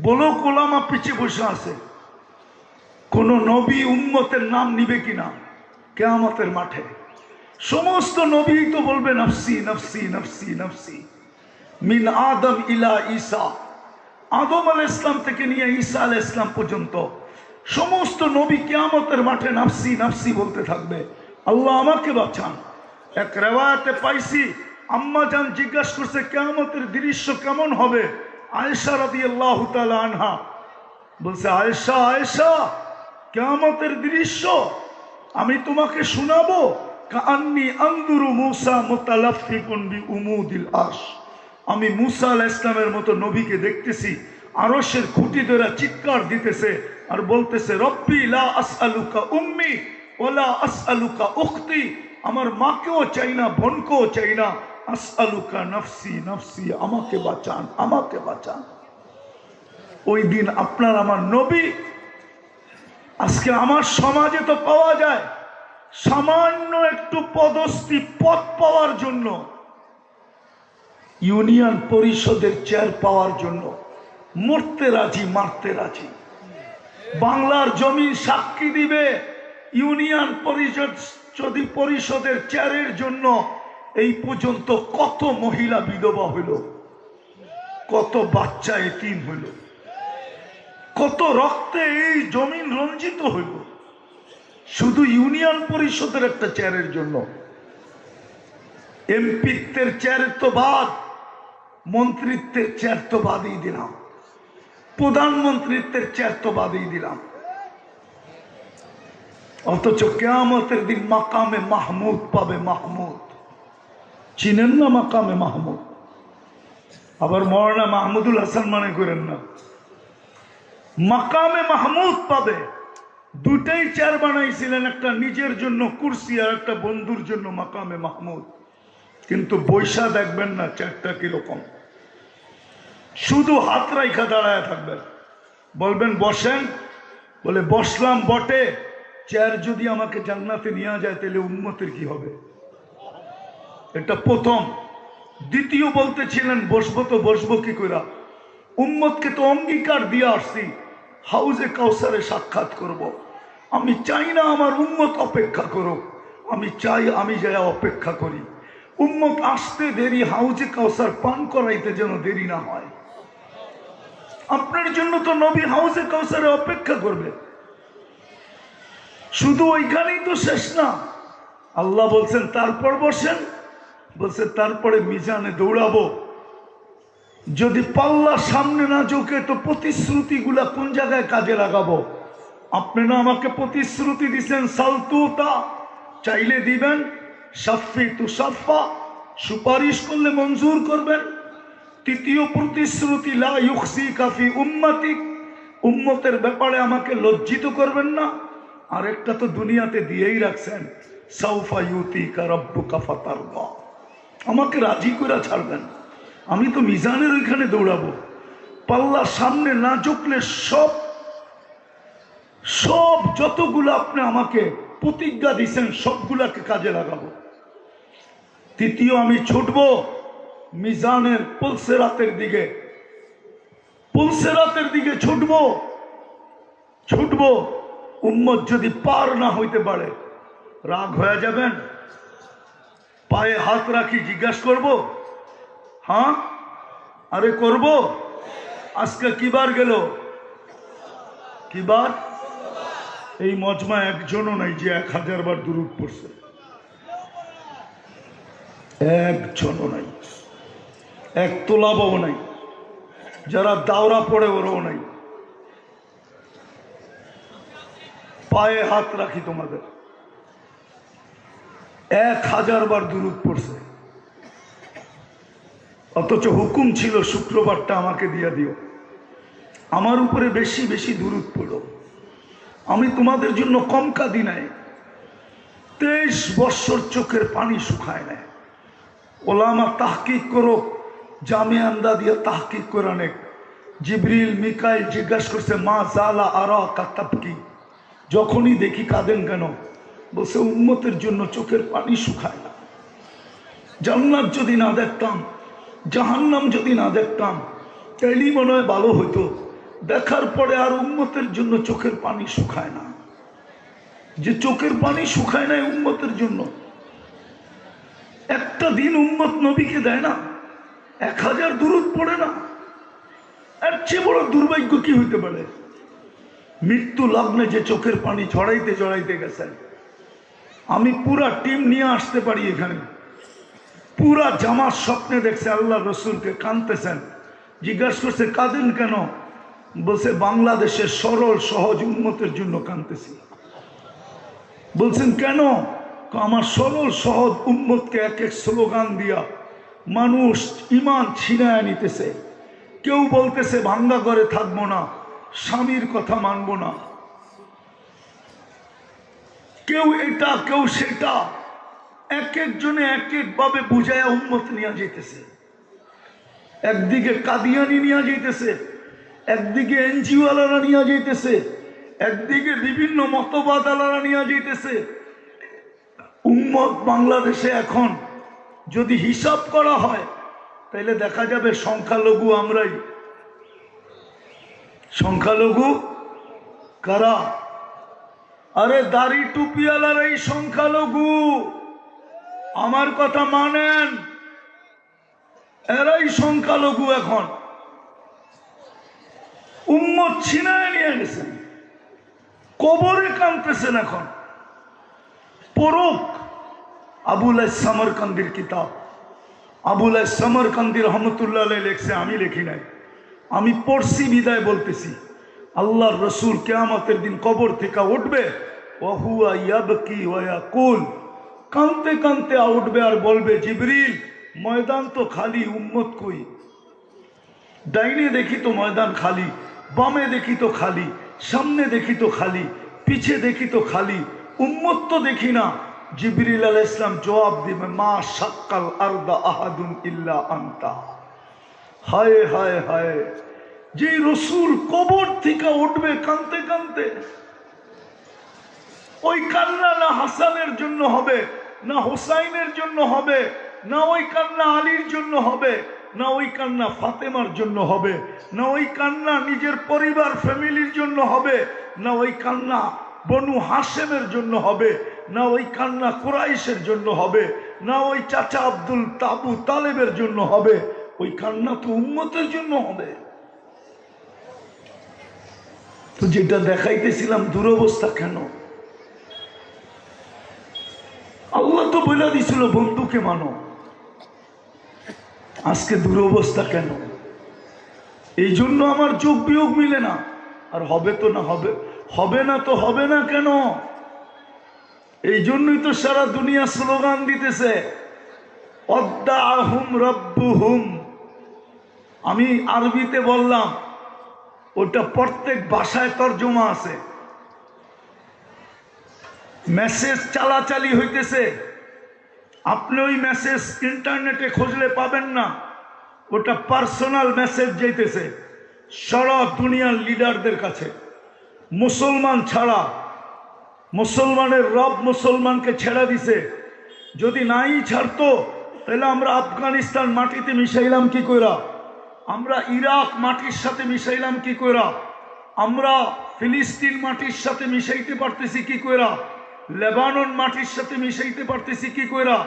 বলো গোলামা পিছিয়ে বসে আছে, কোন নবী উম্মতের নাম নিবে কিনা কিয়ামতের মাঠে? সমস্ত নবী তো বলবে নফসি নফসি নফসি নফসি, মিন আদম ইলা ঈসা, আদম আলাইহিস সালাম থেকে নিয়ে ঈসা আলাইহিস সালাম পর্যন্ত সমস্ত নবী কিয়ামতের মাঠে নফসি নফসি বলতে থাকবে, আল্লাহ আমাকে বাঁচান। এক রিওয়ায়াতে পাইছি, আম্মা জান জিজ্ঞাসা করছে কিয়ামতের দৃশ্য কেমন হবে? আয়েশা রাদিয়াল্লাহু তাআলা আনহা বলছে, আয়েশা আয়েশা, কিয়ামতের দৃশ্য আমি তোমাকে শোনাবো কাআন্নী আনজুরু মূসা মুতালাফফিকুন বিউমুদিল আরশ। আমি মূসা আলাইহিস সালামের মতো নবীকে দেখতেছি আরশের খুঁটি ধরে চিৎকার দিতেছে আর বলতেছে, রব্বি লা আসআলুকা উম্মি ওয়ালা আসআলুকা উখতি। আমার মাকেও চাই না, বোনকেও চাই না। আসআলুকা নফসি নফসি, আমাকে বাঁচান, আমাকে বাঁচান। ওই দিন আপনার আমার নবী। আজকে আমার সমাজে তো পাওয়া যায় সামান্য একটু পদস্থি পদ পাওয়ার জন্য, ইউনিয়ন পরিষদের চেয়ার পাওয়ার জন্য মরতে রাজি, মারতে রাজি। বাংলার জমিন সাক্ষী দিবে, ইউনিয়ন পরিষদের চেয়ারের জন্য এই পর্যন্ত কত মহিলা বিধবা হইল, কত বাচ্চা এতিম হইল, কত রক্তে এই জমিন রঞ্জিত হইল, শুধু ইউনিয়ন পরিষদের একটা চেয়ারের জন্য। এমপিত্বের চেয়ার তো বাদ, মন্ত্রিত্বের চেয়ার তো বাদই দিলাম, প্রধানমন্ত্রিত্বের চেয়ার তো বাদই দিলাম। অথচ কিয়ামতের দিন মাকামে মাহমুদ পাবে। মাহমুদ চিনেন না? মাকামে মাহমুদ। আবার মৌলানা মাহমুদুল হাসান মনে করেন না, মাকামে মাহমুদ পাবে। দুটাই চেয়ার বানাইছিলেন, একটা নিজের জন্য কুরসি আর একটা বন্ধুর জন্য মাকামে মাহমুদ। কিন্তু বৈশা দেখবেন না চেয়ারটা কিরকম, শুধু হাত রাইখা দাঁড়ায় থাকবেন। বলবেন বসেন, বলে বসলাম বটে, চেয়ার যদি আমাকে জান্নাতে নিয়ে যায় তাহলে উম্মতের কি হবে? এটা প্রথম। দ্বিতীয় বলতেছিলেন বসবো তো বসবো কি করে? উম্মতকে তো অঙ্গীকার দিয়ে আসছি হাউজে কাউসারে সাক্ষাৎ করব। আমি চাই না আমার উম্মত অপেক্ষা করুক, আমি চাই আমি যাই অপেক্ষা করি। উম্মত আসতে দেরি, হাউজে কাউসার পান করাইতে যেন দেরি না হয়। আপনার জন্য তো নবী হাউজে কাউসারে অপেক্ষা করবে। শুধু ওইখানেই তো শেষ না, আল্লাহ বলছেন তারপর বসেন। বলছে তারপরে মিজানে দৌড়াবো। যদি পাল্লা সামনে না ঝুঁকে তো প্রতিশ্রুতিগুলা কোন জায়গায় কাজে লাগাবো? আপনি না আমাকে প্রতিশ্রুতি দিচ্ছেন সালতুতা, চাইলে দিবেন, সাফি তু সাফা, সুপারিশ করলে মঞ্জুর করবেন। তৃতীয় প্রতিশ্রুতি লা ইউখসিকা ফি উম্মতিক, উম্মতের ব্যাপারে আমাকে লজ্জিত করবেন না। আর একটা তো দুনিয়াতে দিয়েই রাখছেন, সাউফা ইউতিকা রাব্বুকা ফাতারদা, আমাকে রাজি করে ছাড়বেন। আমি তো মিজানের ওইখানে দৌড়াবো। পাল্লা সামনে না ঝুঁকলে সব সব যতগুলো আপনি আমাকে প্রতিজ্ঞা দিচ্ছেন সবগুলাকে কাজে লাগাবো। তৃতীয়, আমি ছুটবো মিজানের পুলসেরাতের দিকে, পুলসেরাতের দিকে ছুটবো। উম্মত যদি পার না হইতে পারে রাগ হয়ে যাবেন? পায়ে হাত রাখি জিজ্ঞাসা করব, হ্যাঁ আরে করব। আজকে কিবার গেল? কিবার? এই মজমা একজনও নাই যে 1000 বার দুরূদ পড়ছে, একজনও নাই, এক তোলাবাও নাই, যারা দাওরা পড়ে ওরাও নাই। পায়ে হাত রাখি তোমাদের, 1000 বার দুরূদ পড়ছে। অথচ হুকুম ছিল শুক্রবারটা আমাকে দিয়ে দিও, আমার উপরে বেশি বেশি দুরূদ পড়ো। আমি তোমাদের জন্য কম কাঁদি নাই। 23 বৎসর চোখের পানি শুকায় নাই। ওলামা তাহকিক করো, জামিয়া আন্দাদিয়া তাহকিক করে অনেক। জিবরিল মিকাইল জিজ্ঞাসা করছে মা জালা আরা কাতাবকি, যখনই দেখি কাঁদেন কেন? বলছে উম্মতের জন্য চোখের পানি শুকায় না। জান্নাত যদি না দেখতাম, জাহান্নাম যদি না দেখতাম তাইলেই মনে হয় ভালো হইতো। দেখার পরে আর উম্মতের জন্য চোখের পানি শুকায় না। যে চোখের পানি শুকায় না উম্মতের জন্য, একটা দিন উম্মত নবীকে দেয় না, 1000 দুরূদ পড়ে না, এর চেয়ে বড় দুর্ভাগ্য কি হইতে পারে? মৃত্যু লগ্নে যে চোখের পানি ঝরাইতে গেছেন। আমি পুরা টিম নিয়ে আসতে পারি এখানে, পুরা জামাত স্বপ্নে দেখছে আল্লাহ রসুলকে কাঁদতেছেন। জিজ্ঞাসা করছে কাঁদেন কেন? বলছে বাংলাদেশের সরল সহজ উম্মতের জন্য কাঁদতেছি। বলছেন কেন? আমার সরল সহজ উম্মতকে এক এক স্লোগান দিয়া মানুষ ইমান ছিনায় নিতেছে। কেউ বলতেছে ভাঙ্গা ঘরে থাকবো না, স্বামীর কথা মানবো না, কেউ এটা কেউ সেটা, এক একজনে এক একভাবে বুঝায়া উম্মত নিয়ে যেতেছে। একদিকে কাদিয়ানি নিয়ে যেতেছে, একদিকে এনজিওয়ালারা নিয়ে যেতেছে, একদিকে বিভিন্ন মতবাদালারা নিয়ে যেতেছে। উম্মত বাংলাদেশে এখন যদি হিসাব করা হয় তাহলে দেখা যাবে সংখ্যালঘু আমরাই। সংখ্যালঘু কারা? আরে দাড়ি টুপিওয়ালারাই সংখ্যালঘু। আমার কথা মানেন, এরাই সংখ্যালঘু। এখন উম্মত ছিনায় নিয়ে গেছেন, কবরে কাঁদতেছেন। এখন পরক আবুল সামরকান্দির কিতাব, আবুল সামরকান্দি রহমতুল্লাহ আলাইহি লেখছে, আমি লিখি নাই, আমি পড়ছি বিদায় বলতেছি। আল্লাহর রসুল কিয়ামতের দিন কবর থেকে উঠবে, ওয়াহুয়া ইয়াবকি ওয়া ইয়াকুল, কাঁদতে কাঁদতে উঠবে আর বলবে, জিবরিল ময়দান তো খালি, উম্মত কই? ডাইনে দেখি তো ময়দান খালি, বামে দেখি তো খালি, সামনে দেখি তো খালি, পিছে দেখি তো খালি, উম্মত তো দেখি না। জিবরিল আলাইহিস সালাম জবাব দিবে, মা শাক্কাল আরদা আহাদুন ইল্লা আনতা। হায় হায় হায়, যে রসুল কবর থেকে উঠবে কাঁদতে কাঁদতে, ওই কান্না না হাসানের জন্য হবে, না হোসাইনের জন্য হবে, না ওই কান্না আলীর জন্য হবে, না ওই কান্না ফাতেমার জন্য হবে, না ওই কান্না নিজের পরিবার ফ্যামিলির জন্য হবে, না ওই কান্না বনু হাশেমের জন্য হবে, না ওই কান্না কুরাইশের জন্য হবে, না ওই চাচা আব্দুল তাবু তালেবের জন্য হবে। ওই কান্না তো উম্মতের জন্য হবে। তো যেটা দেখাইতেছিলাম দুরবস্থা কেন? আল্লাহ তো বলে দিছিল বন্ধুকে মানো, আজকে দুরবস্থা কেন? এই জন্য আমার যোগ বিয়োগ মিলে না। আর হবে তো না, হবে হবে না তো হবে না কেন? এই জন্যই তো সারা দুনিয়া স্লোগান দিতেছে, অদ্দাহুম রব্বুহুম। আমি আরবিতে বললাম, ওটা প্রত্যেক ভাষায় তর্জমা আছে। মেসেজ চালাচালি হইতেছে, আপনি ওই মেসেজ ইন্টারনেটে খুঁজলে পাবেন না। ওটা পার্সোনাল মেসেজ যাইতেছে সারা দুনিয়ার লিডারদের কাছে, মুসলমান ছাড়া। মুসলমানের রব মুসলমানকে ছেড়ে দিছে। যদি নাই ছাড়তো তাহলে আমরা আফগানিস্তান মাটিতে মিশাইলাম কি কইরা, আমরা ইরাক মাটির সাথে মিশাইলাম কি কইরা, আমরা ফিলিস্তিন মাটির সাথে মিশাইতে পারতেছি কি কইরা, লেবানন মাটির সাথে মিশাইতে পারতেছি কি কইরা,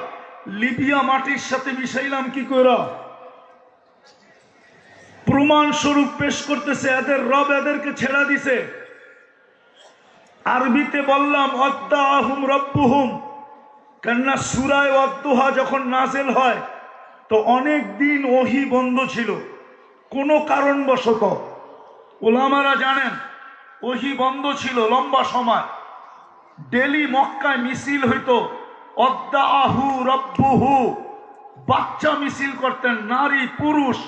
লিবিয়া মাটির সাথে মিশাইলাম কি কইরা। প্রমাণ স্বরূপ পেশ করতেছে, এদের রব এদেরকে ছেড়া দিছে। আরবিতে বললাম অদ্দাহুম রব্বুহুম, কেননা সূরা ওয়াদ্দুহা যখন নাযিল হয় তো অনেক দিন ওহী বন্ধ ছিল কোনো কারণবশত। উলামারা জানেন ওহী বন্ধ ছিল লম্বা সময়। ডেলি মক্কায় মিছিল হইতো, অদ্দাহু রব্বুহু, বাচ্চা মিছিল করতেন, নারী পুরুষ,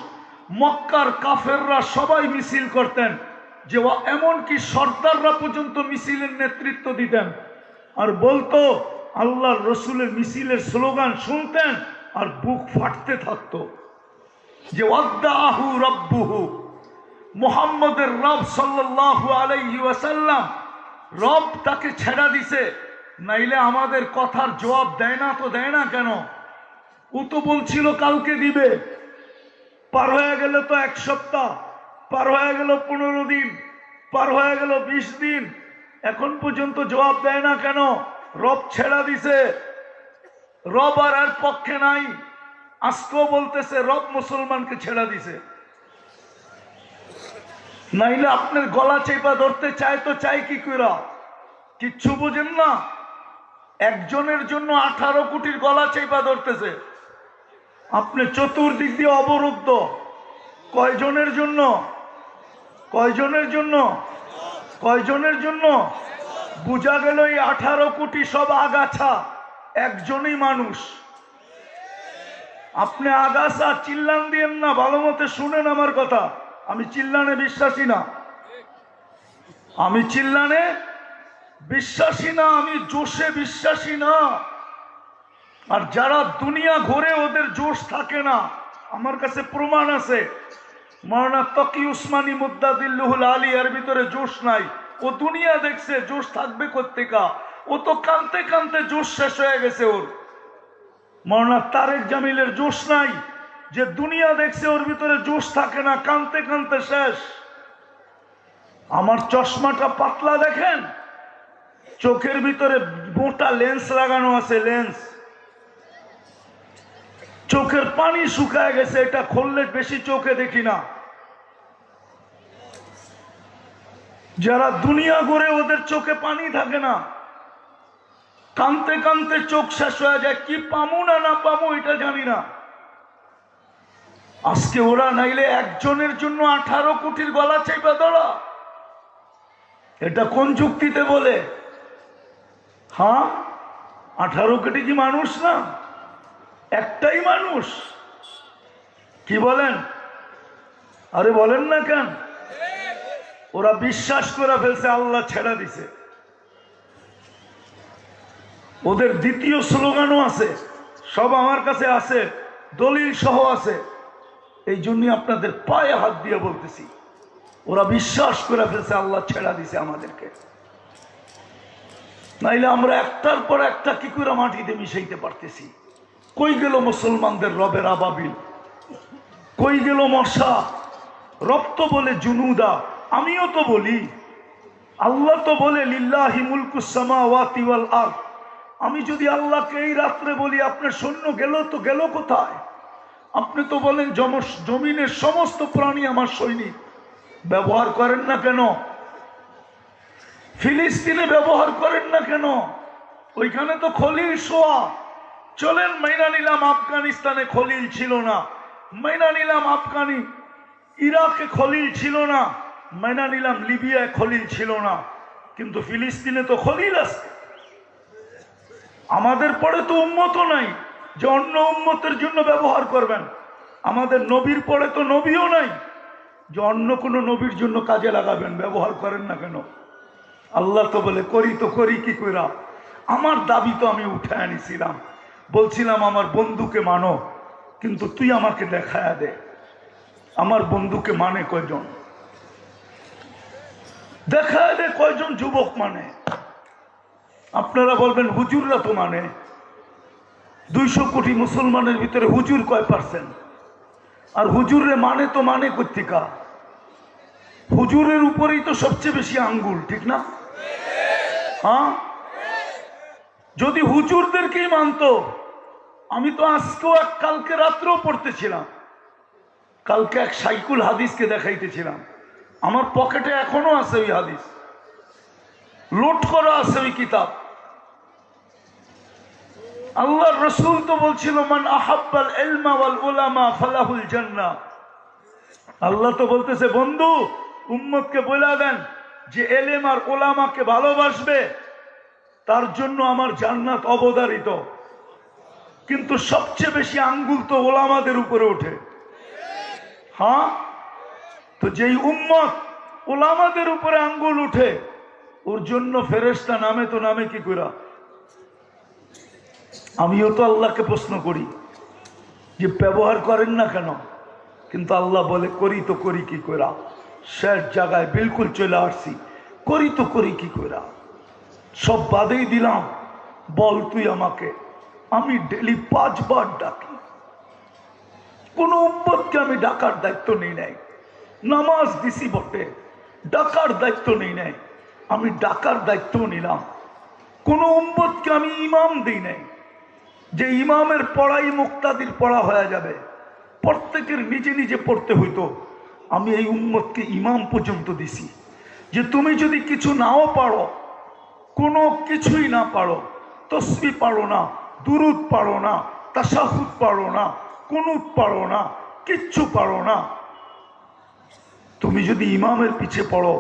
মক্কার কাফেররা সবাই মিছিল করতেন। যে এমনকি সর্দাররা পর্যন্ত মিছিলের নেতৃত্ব দিতেন আর বলতো, আল্লাহর রসুলের মিছিলের স্লোগান শুনতেন আর বুক ফাটতে থাকতো যে ওয়াদ্দাহু রব্বুহু, মুহাম্মদের রব সাল্লাল্লাহু আলাইহি ওয়াসাল্লাম, রব তাকে ছেড়া দিছে। নাইলে আমাদের কথার জবাব দেয় না তো দেয় না কেন? ও তো বলছিল কালকে দিবে, পার হয়ে গেল তো এক সপ্তাহ, পার হয়ে গেল 15 দিন, পার হয়ে গেল 20 দিন, এখন পর্যন্ত জবাব দেয় না কেন? রব ছেড়া দিছে, রব আর এর পক্ষে নাই। আজকেও বলতেছে রব মুসলমানকে ছেড়া দিছে। নাইলে আপনার গলা চেপা ধরতে চায় তো চাই কি কইরা? কিচ্ছু বুঝেন না। একজনের জন্য 18 কোটির গলা চেপা ধরতেছে, আপনি চতুর্দিক দিয়ে অবরুদ্ধ। কয়জনের জন্য? কয়জনের জন্য? কয়জনের জন্য? বোঝা গেল এই 18 কোটি সব আগাছা, একজনই মানুষ। আপনি আগাছা চিল্লান দিয়েন না, ভালো মতে শুনেন আমার কথা। আমি চিল্লানে বিশ্বাসী না, আমি চিল্লানে বিশ্বাসী না, আমি জোশে বিশ্বাসী না। আর যারা দুনিয়া ঘুরে ওদের জোশ থাকে না, আমার কাছে প্রমাণ আছে। মাওলানা তকি উসমানী মুদ্দাদিল্লাহুল আলী, এর ভিতরে জোশ নাই। ও দুনিয়া দেখছে, জোশ থাকবে কোত্থেকা? ও তো কানতে কানতে জোশ শেষ হয়ে গেছে ওর। মাওলানা তারেক জামিলের জোশ নাই, যে দুনিয়া দেখছে ওর ভিতরে জোশ থাকে না, কানতে কানতে শেষ। আমার চশমাটা পাতলা দেখেন, চোখের ভিতরে মোটা লেন্স লাগানো আছে, লেন্স। চোখের পানি শুকায় গেছে, এটা খুললে বেশি চোখে দেখি না। যারা দুনিয়া ঘুরে ওদের চোখে পানি থাকে না, কানতে কানতে চোখ শেষ হয়ে যায়। কি পামু না না পামু এটা জানি না। আজকে ওরা নাইলে একজনের জন্য 18 কোটির গলা চাইবা দড়া, এটা কোন যুক্তিতে বলে? হ্যাঁ, 18 কোটি কি মানুষ না? একটাই মানুষ। কি বলেন? আরে বলেন না কেন? ওরা বিশ্বাস করে ফেলছে, আল্লাহ ছেড়ে দিছে। ওদের দ্বিতীয় স্লোগানও আছে, সব আমার কাছে আছে, দলিল সহ আছে। এই জন্যই আপনাদের পায়ে হাত দিয়ে বলতেছি, ওরা বিশ্বাস করে ফেলছে আল্লাহ ছেড়া দিছে আমাদেরকে। নাইলে আমরা একটার পর একটা কি করে মাটিতে মিশাইতে পারতেছি? কই গেল মুসলমানদের রবের আবাবিল? কই গেল মশা? রব তো বলে জুনুদা, আমিও তো বলি। আল্লাহ তো বলে লিল্লাহি মুলকুস সামাওয়াতি ওয়াল আরদ। আমি যদি আল্লাহকে এই রাত্রে বলি আপনার সৈন্য গেল, তো গেল কোথায়? আপনি তো বলেন জমিনের সমস্ত প্রাণী আমার সৈনিক। ব্যবহার করেন না কেন? ফিলিস্তিনে ব্যবহার করেন না কেন? ওইখানে তো খলিল শোয়া। চলেন মাইনা নিলাম আফগানিস্তানে খলিল ছিল না, মাইনা নিলাম ইরাকে খলিল ছিল না, মাইনা নিলাম লিবিয়ায় খলিল ছিল না, কিন্তু ফিলিস্তিনে তো খলিল আছে। আমাদের পরে তো উম্মতও নাই যে অন্য উম্মতের জন্য ব্যবহার করবেন। আমাদের নবীর পরে তো নবীও নাই যে অন্য কোনো নবীর জন্য কাজে লাগাবেন। ব্যবহার করেন না কেন? আল্লাহ তো বলে করি তো করি কি কইরা। আমার দাবি তো আমি উঠে আনিছিলাম, বলছিলাম আমার বন্ধুকে মানো, কিন্তু তুই আমাকে দেখায়া দে আমার বন্ধুকে মানে কয়জন, দেখায়া দে কয়জন যুবক মানে। আপনারা বলবেন হুজুররা তো মানে। 200 কোটি মুসলমানের ভিতরে হুজুর কয় %? আর হুজুরে মানে তো মানে কোত্থেকা? হুজুরের উপরেই তো সবচেয়ে বেশি আঙ্গুল, ঠিক না? হ্যাঁ, যদি হুজুরদেরকেই মানতো, আমি তো আজকেও কালকে রাত্রেও পড়তেছিলাম, কালকে এক সাইকুল হাদিসকে দেখাইতেছিলাম, আমার পকেটে এখনো আছে ওই হাদিস, লোড করা আছে ওই কিতাব। আল্লাহর রাসূল তো বলছিল মান আহাব্বাল ইলমা ওয়াল উলামা ফালাহুল জান্নাহ। আল্লাহ তো বলতেছে বন্ধু উম্মতকে বলে দেন যে এলেম আর ওলামাকে ভালোবাসবে তার জন্য আমার জান্নাত অবধারিত। কিন্তু সবচেয়ে বেশি আঙ্গুল তো ওলামাদের উপরে ওঠে। হ্যাঁ, তো যেই উম্মত ওলামাদের উপরে আঙ্গুল উঠে ওর জন্য ফেরেশতা নামে তো নামে কি করে? আমিও তো আল্লাহকে প্রশ্ন করি যে ব্যবহার করেন না কেন, কিন্তু আল্লাহ বলে করি তো করি কি করে। শেষ জায়গায় বিলকুল চলে আসছি, করি তো করি কি করে। সব বাদেই দিলাম, বল তুই আমাকে। আমি ডেলি 5 বার ডাকি, কোন উম্মতকে আমি ডাকার দায়িত্ব নেই নাই। নামাজ দিছি বটে, ডাকার দায়িত্ব নেই নাই। আমি ডাকার দায়িত্ব নিলাম। কোন উম্মতকে আমি ইমাম দিই নাই যে ইমামের পড়াই মুক্তাদির পড়া হয়ে যাবে। প্রত্যেকের নিজে নিজে পড়তে হইতো। আমি এই উম্মতকে ইমাম পর্যন্ত দিছি যে তুমি যদি কিছু নাও পারো, কোনো কিছুই না পারো, তসবিহ পারো না, দুরুদ পারো না, তাশাহুদ পারো না, কুনুত পারো না, কিচ্ছু পারো না, তুমি যদি ইমামের পিছে পড়ো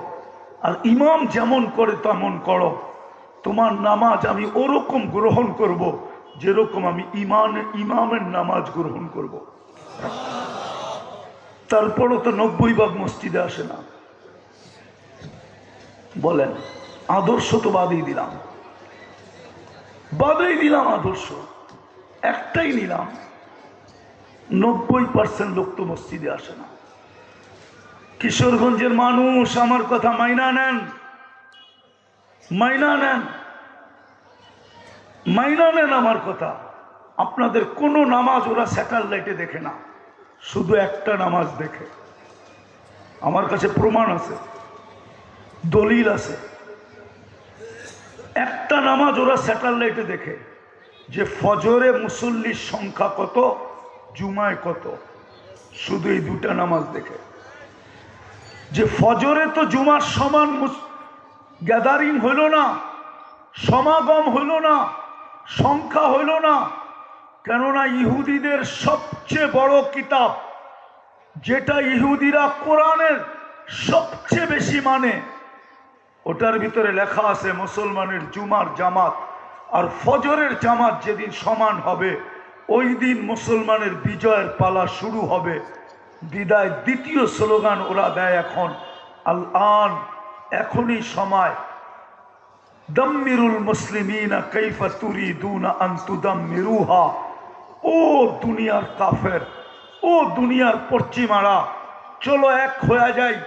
আর ইমাম যেমন করে তেমন করো, তোমার নামাজ আমি ওরকম গ্রহণ করব যেরকম আমি ইমামের নামাজ গ্রহণ করব। তারপরও তো 90 ভাগ মসজিদে আসে না। বলেন, আদর্শ তো বাদেই দিলাম, আদর্শ একটাই নিলাম, 90% লোক তো মসজিদে আসে না। কিশোরগঞ্জের মানুষ আমার কথা মাইনা নেন, আমার কথা। আপনাদের কোনো নামাজ ওরা স্যাটেলাইটে দেখে না, শুধু একটা নামাজ দেখে। আমার কাছে প্রমাণ আছে, দলিল আছে। একটা নামাজ ওরা স্যাটেলাইটে দেখে যে ফজরে মুসল্লির সংখ্যা কত, জুমায় কত, শুধু এই দুটা নামাজ দেখে। যে ফজরে তো জুমার সমান গ্যাদারিং হইল না, সমাগম হইল না, সংখ্যা হইল না। কেননা ইহুদিদের সবচেয়ে বড় কিতাব, যেটা ইহুদিরা কোরআনের সবচেয়ে বেশি মানে, ওটার ভিতরে লেখা আছে মুসলমানের জুমার জামাত আর ফজরের জামাত যেদিন সমান হবে, ওই দিন মুসলমানের বিজয়ের পালা শুরু হবে। বিদায় দ্বিতীয় স্লোগান ওরা দেয় এখন, আল আন, এখনই সময়। দাম্মিরুল মুসলিমিনা কাইফা তুরিদুনা আন তুদাম্মিরুহা। ও দুনিয়ার কাফের, ও দুনিয়ার পশ্চিমারা, চলো এক হয়ে যায়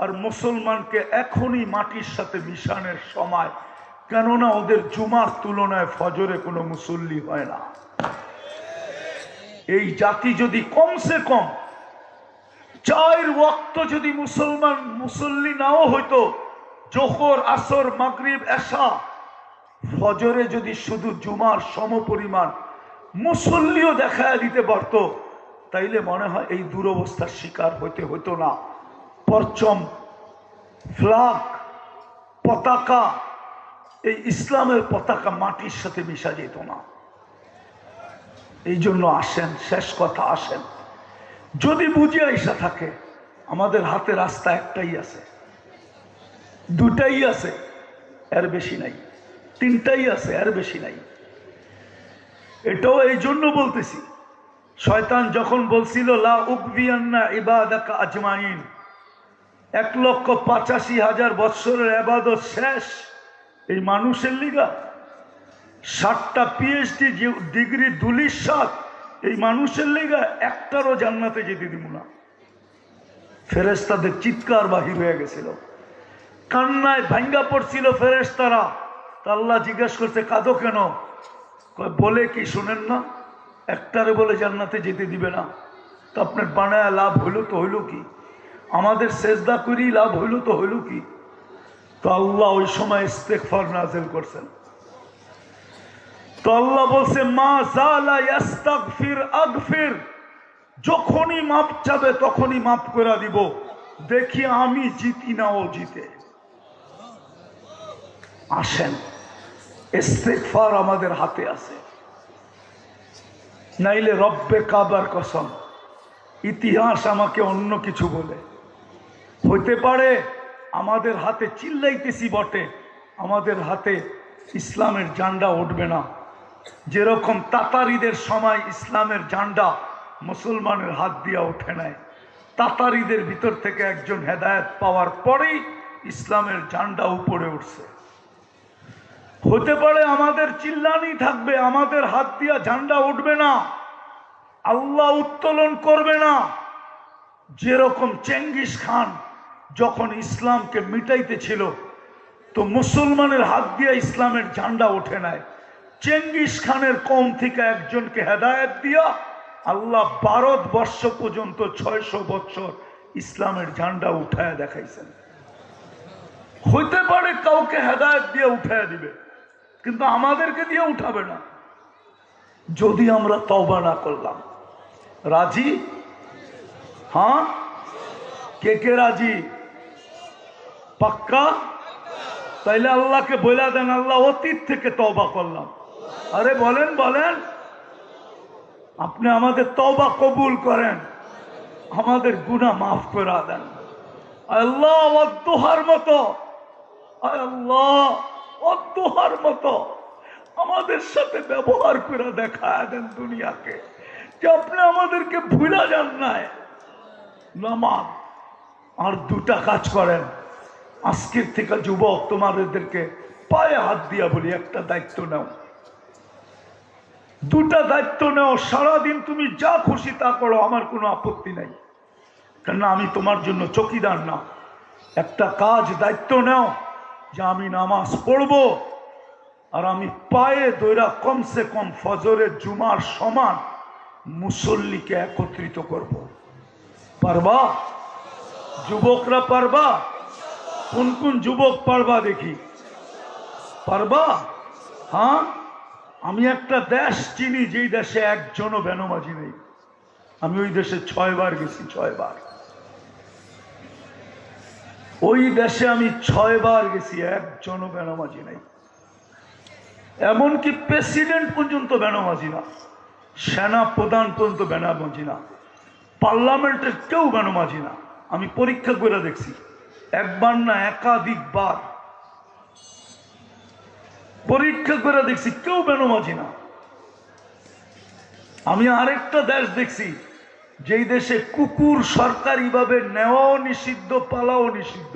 আর মুসলমানকে এখনই মাটির সাথে মিশানোর সময়। কেননা ওদের জুমার তুলনায় ফজরে কোনো মুসল্লি হয় না। এই জাতি যদি কমসে কম 4 ওয়াক্ত যদি মুসল্লি নাও হইতো, জোহর, আসর, মাগরিব, এশা, ফজরে যদি শুধু জুমার সমপরিমাণ মুসল্লিও দেখায় দিতে পারত, তাইলে মনে হয় এই দুরবস্থার শিকার হইতে হতো না। পরচম, ফ্ল্যাগ, পতাকা, এই ইসলামের পতাকা মাটির সাথে মিশা যেত না। এই জন্য আসেন, শেষ কথা, আসেন, যদি বুঝে আইসা থাকে, আমাদের হাতে রাস্তা একটাই আছে, দুটাই আছে, এর বেশি নাই, 3টাই আছে, এর বেশি নাই। এটাও এই জন্য বলতেছি, শয়তান যখন বলছিল লা উকবিয়ান্না ইবাদাকা আজমাইন, 1,85,000 বৎসরের ইবাদত শেষ এই মানুষের লিগা, 60টা PhD ডিগ্রি দুলির সাথ এই মানুষের লিগা, একটারও জান্নাতে যেতে দিব না। ফেরেশতাদের চিৎকার বাহির হয়ে গেছিল, কান্নায় ভাঙ্গা পড়ছিল ফেরেশতারা। তা আল্লাহ জিজ্ঞেস করছে, কাঁদো কেন? বলে কি শুনেন না, একটারে বলে জান্নাতে যেতে দিবে না, তো আপনার বানায় লাভ হইল তো হইল কি? আমাদের সেজদা করি লাভ হইল তো হইল কি? তো আল্লাহ ওই সময় ইস্তেগফার নাযিল করছেন। তো আল্লাহ বলছে, মা জালা ইস্তাগফির আগফির, যখনই মাপ চাবে তখনই মাপ করে দিব, দেখি আমি জিতি না ও জিতে। আসেন, ইস্তেগফার আমাদের হাতে আছে, নাইলে রব্বে কাবার কসম ইতিহাস আমাকে অন্য কিছু বলে। হইতে পারে আমাদের হাতে চিল্লাইতেছি বটে, আমাদের হাতে ইসলামের ঝান্ডা উঠবে না। যেরকম তাতারিদের সময় ইসলামের ঝান্ডা মুসলমানের হাত দিয়া ওঠে নাই, তাতারিদের ভিতর থেকে একজন হেদায়েত পাওয়ার পরেই ইসলামের ঝান্ডা উপরে উঠছে। হতে পারে আমাদের চিল্লানি থাকবে, আমাদের হাত দিয়া ঝান্ডা উঠবে না, আল্লাহ উত্তোলন করবে না। যেরকম চেঙ্গিস খান যখন ইসলামকে মিটাইতেছিল, তো মুসলমানের হাত দিয়া ইসলামের ঝান্ডা ওঠে নাই, চেঙ্গিস খানের কম থেকে একজনকে হেদায়েত দিয়া আল্লাহ ভারতবর্ষ পর্যন্ত 600 বছর ইসলামের ঝান্ডা উঠায় দেখাইছেন। হইতে পারে কাউকে হেদায়েত দিয়ে উঠায় দিবে, কিন্তু আমাদেরকে দিয়ে উঠাবে না, যদি আমরা তওবা না করলাম। রাজি? হ্যাঁ, কে কে রাজি? পাক্কা? তাইলে আল্লাহকে বলে দেন, আল্লাহ অতীত থেকে তওবা করলাম। আরে বলেন বলেন, আপনি আমাদের তওবা কবুল করেন, আমাদের গুনাহ মাফ করে দেন। আল্লাহ ওয়াদ্দুহার মতো, আল্লাহ অদ্দোহার মতো আমাদের সাথে ব্যবহার করে দেখায় দেন দুনিয়াকে যে আপনি আমাদেরকে ভুলা যান নাই। নামাজ আর দুটা কাজ করেন। আজকের থেকে যুবক তোমাদেরকে পায়ে হাত দিয়া বলি, একটা দায়িত্ব নাও, দুটা দায়িত্ব নাও। সারাদিন তুমি যা খুশি তা করো, আমার কোনো আপত্তি নাই, কেননা আমি তোমার জন্য চকিদার না। একটা কাজ দায়িত্ব নাও যে আমি নামাজ পড়বো, আর আমি পায়ে দৈরা কমসে কম ফজরের জুমার সমান মুসল্লিকে একত্রিত করব। পারবা? যুবকরা পারবা? কোন কোন যুবক পারবা দেখি? পারবা? হ্যাঁ, আমি একটা দেশ চিনি যেই দেশে একজনও বেনমাজি নেই। আমি ওই দেশে 6 বার গেছি, 6 বার। ওই দেশে আমি 6 বার গেছি, একজনও বেনমাজি নেই। এমনকি প্রেসিডেন্ট পর্যন্ত বেনমাজি না, সেনা প্রধান পর্যন্ত বেনমাজি না, পার্লামেন্টের কেউ বেনমাজি না। আমি পরীক্ষা করে দেখছি, একবার না একাধিকবার পরীক্ষা করে দেখছি, কেউ বেনমাজি না। আমি আরেকটা দেশ দেখছি যেই দেশে কুকুর সরকারিভাবে নেওয়াও নিষিদ্ধ, পালাও নিষিদ্ধ।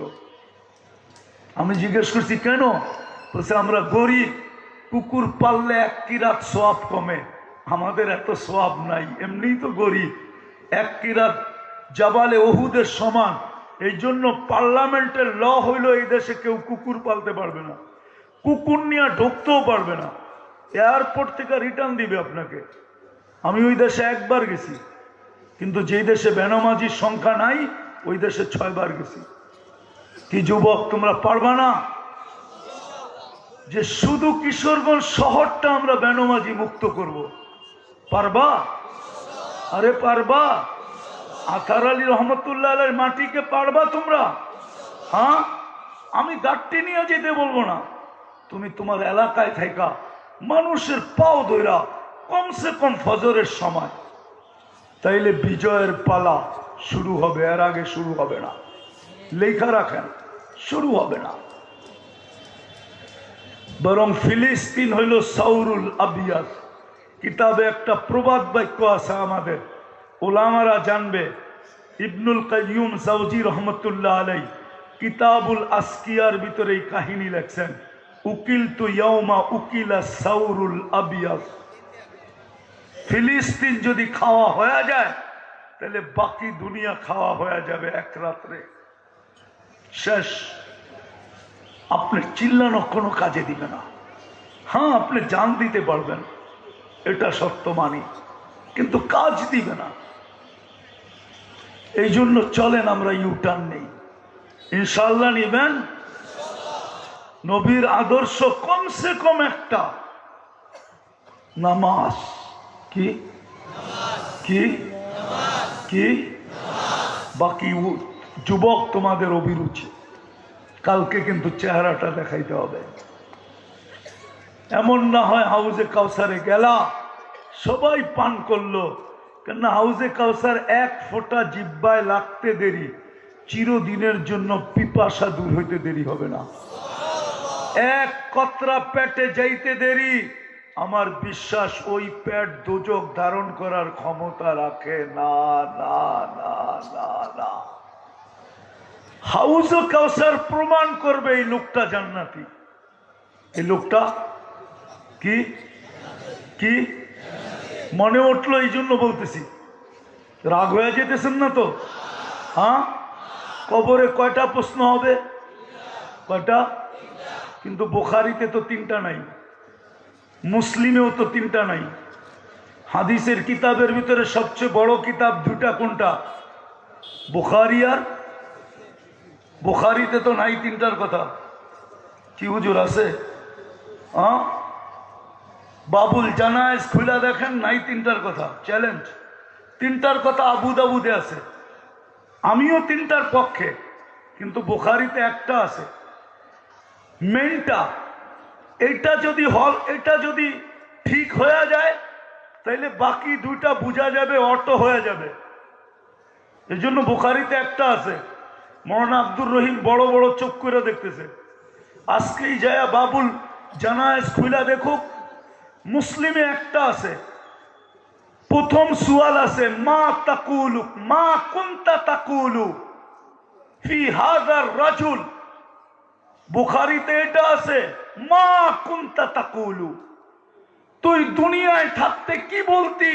আমি জিজ্ঞেস করছি কেন? বলছে আমরা গরিব, কুকুর পাললে 1 কিরাত সওয়াব কমে, আমাদের এত সওয়াব নাই, এমনিই তো গরিব। 1 কিরাত জাবালে ওহুদের সমান। এই জন্য পার্লামেন্টের ল হইল এই দেশে কেউ কুকুর পালতে পারবে না, কুকুর নিয়ে ঢুকতেও পারবে না, এয়ারপোর্ট থেকে রিটার্ন দিবে আপনাকে। আমি ওই দেশে 1 বার গেছি, কিন্তু যেই দেশে বেনমাজির সংখ্যা নাই ওই দেশে 6 বার গেছি। কি যুবক তোমরা পারবা না যে শুধু কিশোরগঞ্জ শহরটা আমরা বেনমাজি মুক্ত করব? পারবা? আরে পারবা? আতার আলী রহমতুল্লাহ আলাইহির মাটিকে পারবা তোমরা? হ্যাঁ, আমি গাড়ি নিয়ে যেতে বলবো না, তুমি তোমার এলাকায় থাকা মানুষের পাও ধইরা কমসে কম ফজরের সময়, তাইলে বিজয়ের পালা শুরু হবে। এর আগে শুরু হবে না, লেখা রাখেন, শুরু হবে না। বরং ফিলিস্তিন হইল সাউরুল আবিয়াদ। কিতাবে একটা প্রবাদ বাক্য আছে, আমাদের ওলামারা জানবে। ইবনুল কাইয়ুম জাওজি রহমতুল্লাহ আলাই কিতাবুল আসকিয়ার ভিতরে এই কাহিনী লেখছেন, উকিলতু ইয়াউমা উকিলা সাউরুল আবিয়াদ। ফিলিস্তিন যদি খাওয়া হয়ে যায় তাহলে বাকি দুনিয়া খাওয়া হয়ে যাবে এক রাত্রে, শেষ। আপনি চিল্লানো কোনো কাজে দিবে না। হ্যাঁ, আপনি জান দিতে পারবেন, এটা সত্য মানি, কিন্তু কাজ দিবে না। এই জন্য চলেন আমরা ইউটার্ন নেই, ইনশাল্লাহ নিবেন। নবীর আদর্শ কমসে কম একটা নামাজ। কি কি কি? বাকি যুবক তোমাদের অভিরুচি, কালকে কিন্তু চেহারাটা দেখাইতে হবে। এমন না হয় হাউজে কাউসারে গেলা, সবাই পান করলো, কেননা হাউজে কাউসার 1 ফোঁটা জিব্বায় লাগতে দেরি, চিরদিনের জন্য পিপাসা দূর হইতে দেরি হবে না। 1 কতরা পেটে যাইতে দেরি, আমার বিশ্বাস ওই পেট দোজক ধারণ করার ক্ষমতা রাখে না, না না না না। হাউজে কাউসার প্রমাণ করবে এই লোকটা জান্নাতি। এই লোকটা কি কি মনে উঠলো, এই জন্য বলতেছি। রাগ হয়ে যেতেছেন না তো? হ্যাঁ, কবরে কয়টা প্রশ্ন হবে? কয়টা? কিন্তু বুখারীতে তো 3টা নাই, মুসলিমেও তো 3টা নাই। হাদিসের কিতাবের ভিতরে সবচেয়ে বড় কিতাব 2টা, কোনটা? বুখারী আর বুখারীতে তো নাই 3টার কথা। কি হুজুর আছে? হ্যাঁ, বাবুল জানায়েজ খুলে দেখেন, নাই 3টার কথা। চ্যালেঞ্জ, 3টার কথা আবু দাউদে আছে। আমিও 3টার পক্ষে, কিন্তু বুখারীতে একটা আছে, মেনটা। এটা যদি ঠিক হয়ে যায় তাহলে বাকি 2টা বোঝা যাবে, অটো হয়ে যাবে। এই জন্য বুখারীতে একটা আছে। মৌলানা আব্দুর রহিম বড় বড় চোখ করে দেখতেছে, আজকেই যায় বাবুল জানায়েজ খুলা দেখো, মুসলিমে একটা আছে, প্রথম সুয়াল আছে মা তাকুলু মা কুনতা তাকুলু ফি হাযার রাজুল। বুখারীতে এটা আছে মা কুনতা তাকুলু, তুই দুনিয়ায় থাকতে কি বলতি,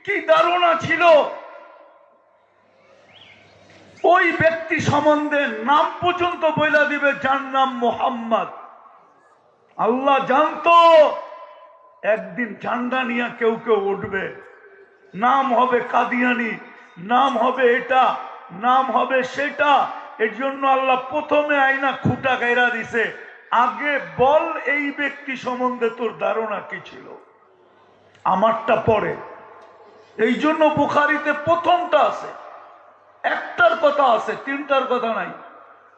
কি ধারণা ছিল ওই ব্যক্তি সম্বন্ধে। নাম পর্যন্ত বইলা দিবে, যার নাম মুহাম্মদ। আল্লাহ জানতো একদিন ঝান্ডা নিয়ে কেউ কেউ উঠবে, নাম হবে কাদিয়ানি, নাম হবে এটা, নাম হবে সেটা। এর জন্য আল্লাহ প্রথমে আইনা খুঁটা গাইরা দিছে, আগে বল এই ব্যক্তি সম্বন্ধে তোর ধারণা কি ছিল, আমারটা পরে। এই জন্য বুখারীতে প্রথমটা আছে, একটার কথা আছে, তিনটার কথা নাই।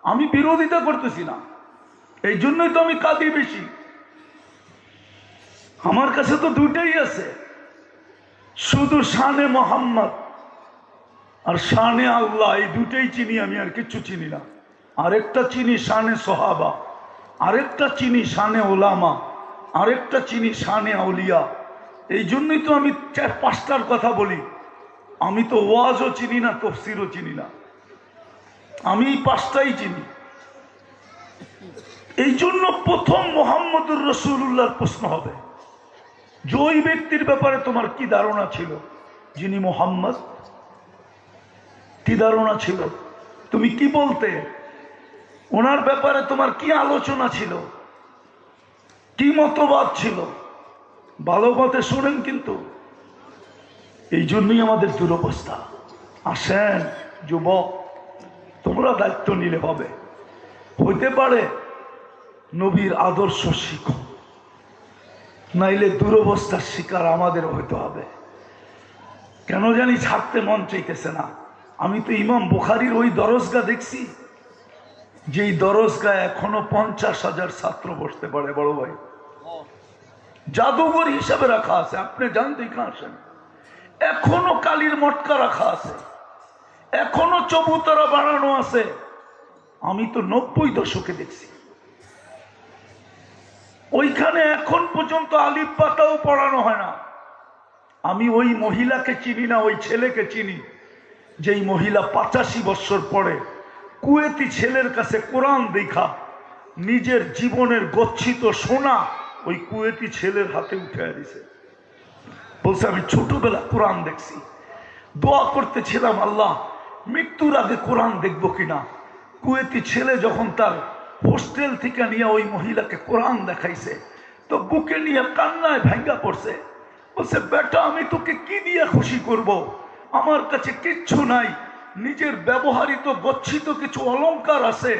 আমি বিরোধিতা করতেছি না, এই জন্যই তো আমি কাঁদি বেশি। আমার কাছে তো দুইটাই আছে, শুধু শানে মোহাম্মদ আর শানে আল্লাহ, এই দুটাই চিনি আমি, আর কিছু চিনি না। আরেকটা চিনি শানে সোহাবা, আরেকটা চিনি শানে ওলামা, আরেকটা চিনি শানে আউলিয়া। এই জন্যই তো আমি 4-5টার কথা বলি। আমি তো ওয়াজও চিনি না, তফসিরও চিনি না, আমি 5টাই চিনি। এই জন্য প্রথম মুহাম্মদুর রাসূলুল্লাহর প্রশ্ন হবে যে ওই ব্যক্তির ব্যাপারে তোমার কি ধারণা ছিল, যিনি মুহাম্মদ, কি ধারণা ছিল, তুমি কি বলতে, ওনার ব্যাপারে তোমার কি আলোচনা ছিল, কি মতবাদ ছিল। ভালো মতে শোনেন কিন্তু। এই জন্যই আমাদের দুরবস্থা। আসেন যুবক, তোমরা দায়িত্ব নিলে হবে। হইতে পারে নবীর আদর্শ শিখো, নাইলে দুরবস্থার শিকার আমাদের হইতে হবে। কেন জানি ছাড়তে মন চাইতেছে না। আমি তো ইমাম বুখারীর ওই দরজগা দেখছি, যেই দরজগায় এখনো 50,000 ছাত্র বসতে পারে। বড় ভাই, জাদুঘর হিসাবে রাখা আছে, আপনি জানতে আসেন। এখনো কালির মটকা রাখা আছে, এখনো চবুতরা বানানো আছে। আমি তো 90 দশকে দেখছি, ওইখানে এখন পর্যন্ত আলিফ পাতাও পড়ানো হয় না। আমি ওই মহিলাকে চিনি না, ওই ছেলেকে চিনি, যেই মহিলা 85 বছর পরে কুয়েতি ছেলের কাছে কোরআন দেখা নিজের জীবনের গচ্ছিত সোনা ওই কুয়েতি ছেলের হাতে উঠে দিছে। বলছে আমি ছোটবেলা কোরআন দেখছি, দোয়া করতেছিলাম আল্লাহ মৃত্যুর আগে কোরআন দেখবো কিনা। কুয়েতি ছেলে যখন তার হোস্টেল থেকে নিয়ে ওই মহিলাকে কোরআন দেখাইছে, তো বুকে নিয়ে কান্নায় ভাঙ্গা পড়ছে। বলছে বেটা আমি তোকে কি দিয়ে খুশি করব, আমার কাছে কিচ্ছু নাই, নিজের ব্যবহৃত গচ্ছিত কিছু অলংকার আছে,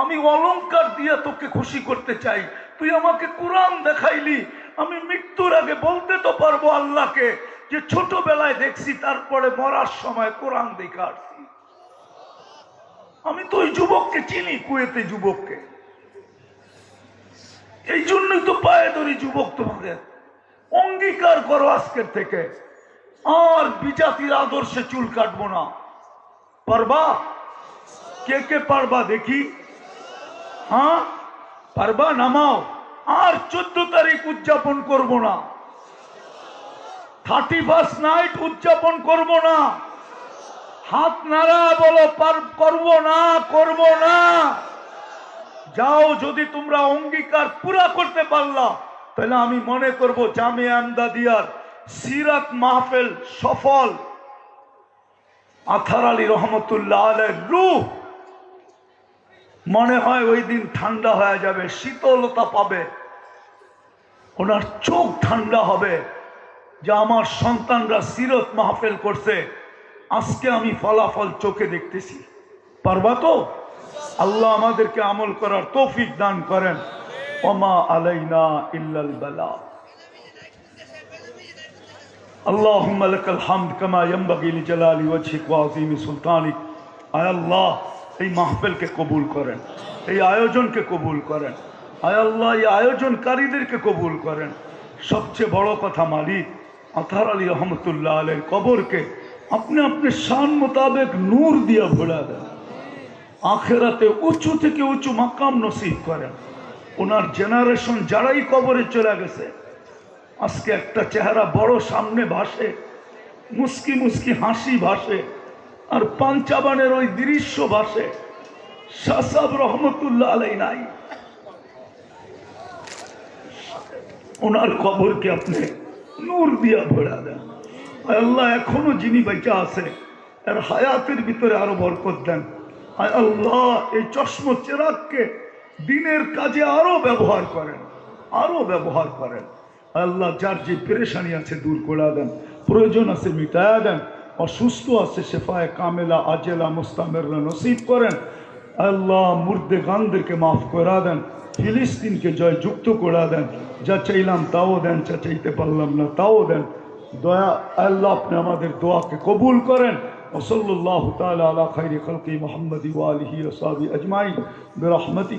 আমি অলংকার দিয়ে তোকে খুশি করতে চাই। তুই আমাকে কোরআন দেখাইলি, আমি মৃত্যুর আগে বলতে তো পারবো আল্লাহকে যে ছোটবেলায় দেখছি, তারপরে মরার সময় কোরআন দেখা আসছি। আমি তো ওই যুবককে চিনি, কুয়েতে যুবককে। এই জন্যই তো পায়ে ধরি যুবক, তোমাদের অঙ্গীকার করো আজকের থেকে আর বিজাতির আদর্শে চুল কাটবো না। পারবা? কে কে পারবা দেখি? হ্যাঁ পারবা? নামাও। আর 14 তারিখ উদযাপন করব না, 31st নাইট উদযাপন করব না। হাত নাড়া বলো করব না, করব না। যাও, যদি তোমরা অঙ্গীকার পুরা করতে পারলা তাহলে আমি মনে করব জামিয়া আমদাদিয়ার সিরাত মাহফিল সফল। আথার আলী রহমতুল্লাহ আলাইহির রূহ মনে হয় ওই দিন ঠান্ডা হয়ে যাবে, শীতলতা পাবে, ওনার চোখ ঠান্ডা হবে যে আমার সন্তানরা সিরত মাহফিল করছে, আজকে আমি ফলাফল চোখে দেখতেছি। পারবা তো? আল্লাহ আমাদেরকে আমল করার তৌফিক দান করেন। ওমা আলাইনা ইল্লাল বালাগ। আল্লাহুম্মা লাকাল হামদ কামা ইয়ানবাগি লিজালালি ওয়াজহিক ওয়া আযীমি সুলতানিক। আয় আল্লাহ, এই মাহফিলকে কবুল করেন, এই আয়োজনকে কবুল করেন। আয় আল্লাহ, এই আয়োজনকারীদেরকে কবুল করেন। সবচেয়ে বড় কথা মালিক, আথার আলী রহমতুল্লাহ আলাইহির কবরকে আপনি আপনি শান মোতাবেক নূর দিয়া ভোলা দেন, আখেরাতে উঁচু থেকে উঁচু মাকাম নসিব করেন। ওনার জেনারেশন যারাই কবরে চলে গেছে, আজকে একটা চেহারা বড় সামনে ভাসে, মুস্কি মুস্কি হাসি ভাসে, আর পাঞ্চাবানের ওই দৃশ্য ভাসে। শাহ সাহেব রহমতুল্লাহ আলাই নাই, ওনার কবরকে আপনি নূর দিয়া ভরা দেন। আল্লাহ এখনো যিনি বেঁচে আছে এর হায়াতের ভিতরে আরো বরকত দেন। আল্লাহ এই চশমা চেরাগকে দিনের কাজে আরো ব্যবহার করেন, আরো ব্যবহার করেন। আল্লাহ যার যে পেরেশানি আছে দূর করে দেন, প্রয়োজন আছে মিটায়া দেন, অসুস্থ আছে শেফায়ে কামেলা আজেলা মুস্তামেররা নসিব করেন। আল্লাহ মুর্দে গানদেরকে মাফ করা দেন, ফিলিস্তিনকে জয় যুক্ত করে দেন। যা চাইলাম তাও দেন, যা চাইতে পারলাম না তাও দেন। দয়া আল্লাহ আপনি আমাদের দোয়াকে কবুল করেন। ওসল্লাল্লাহু তাআলা আলা খায়রি খালকি মুহাম্মাদি ওয়া আলিহি ওয়া সাহবিহি আজমাইন বিরহমাতিক।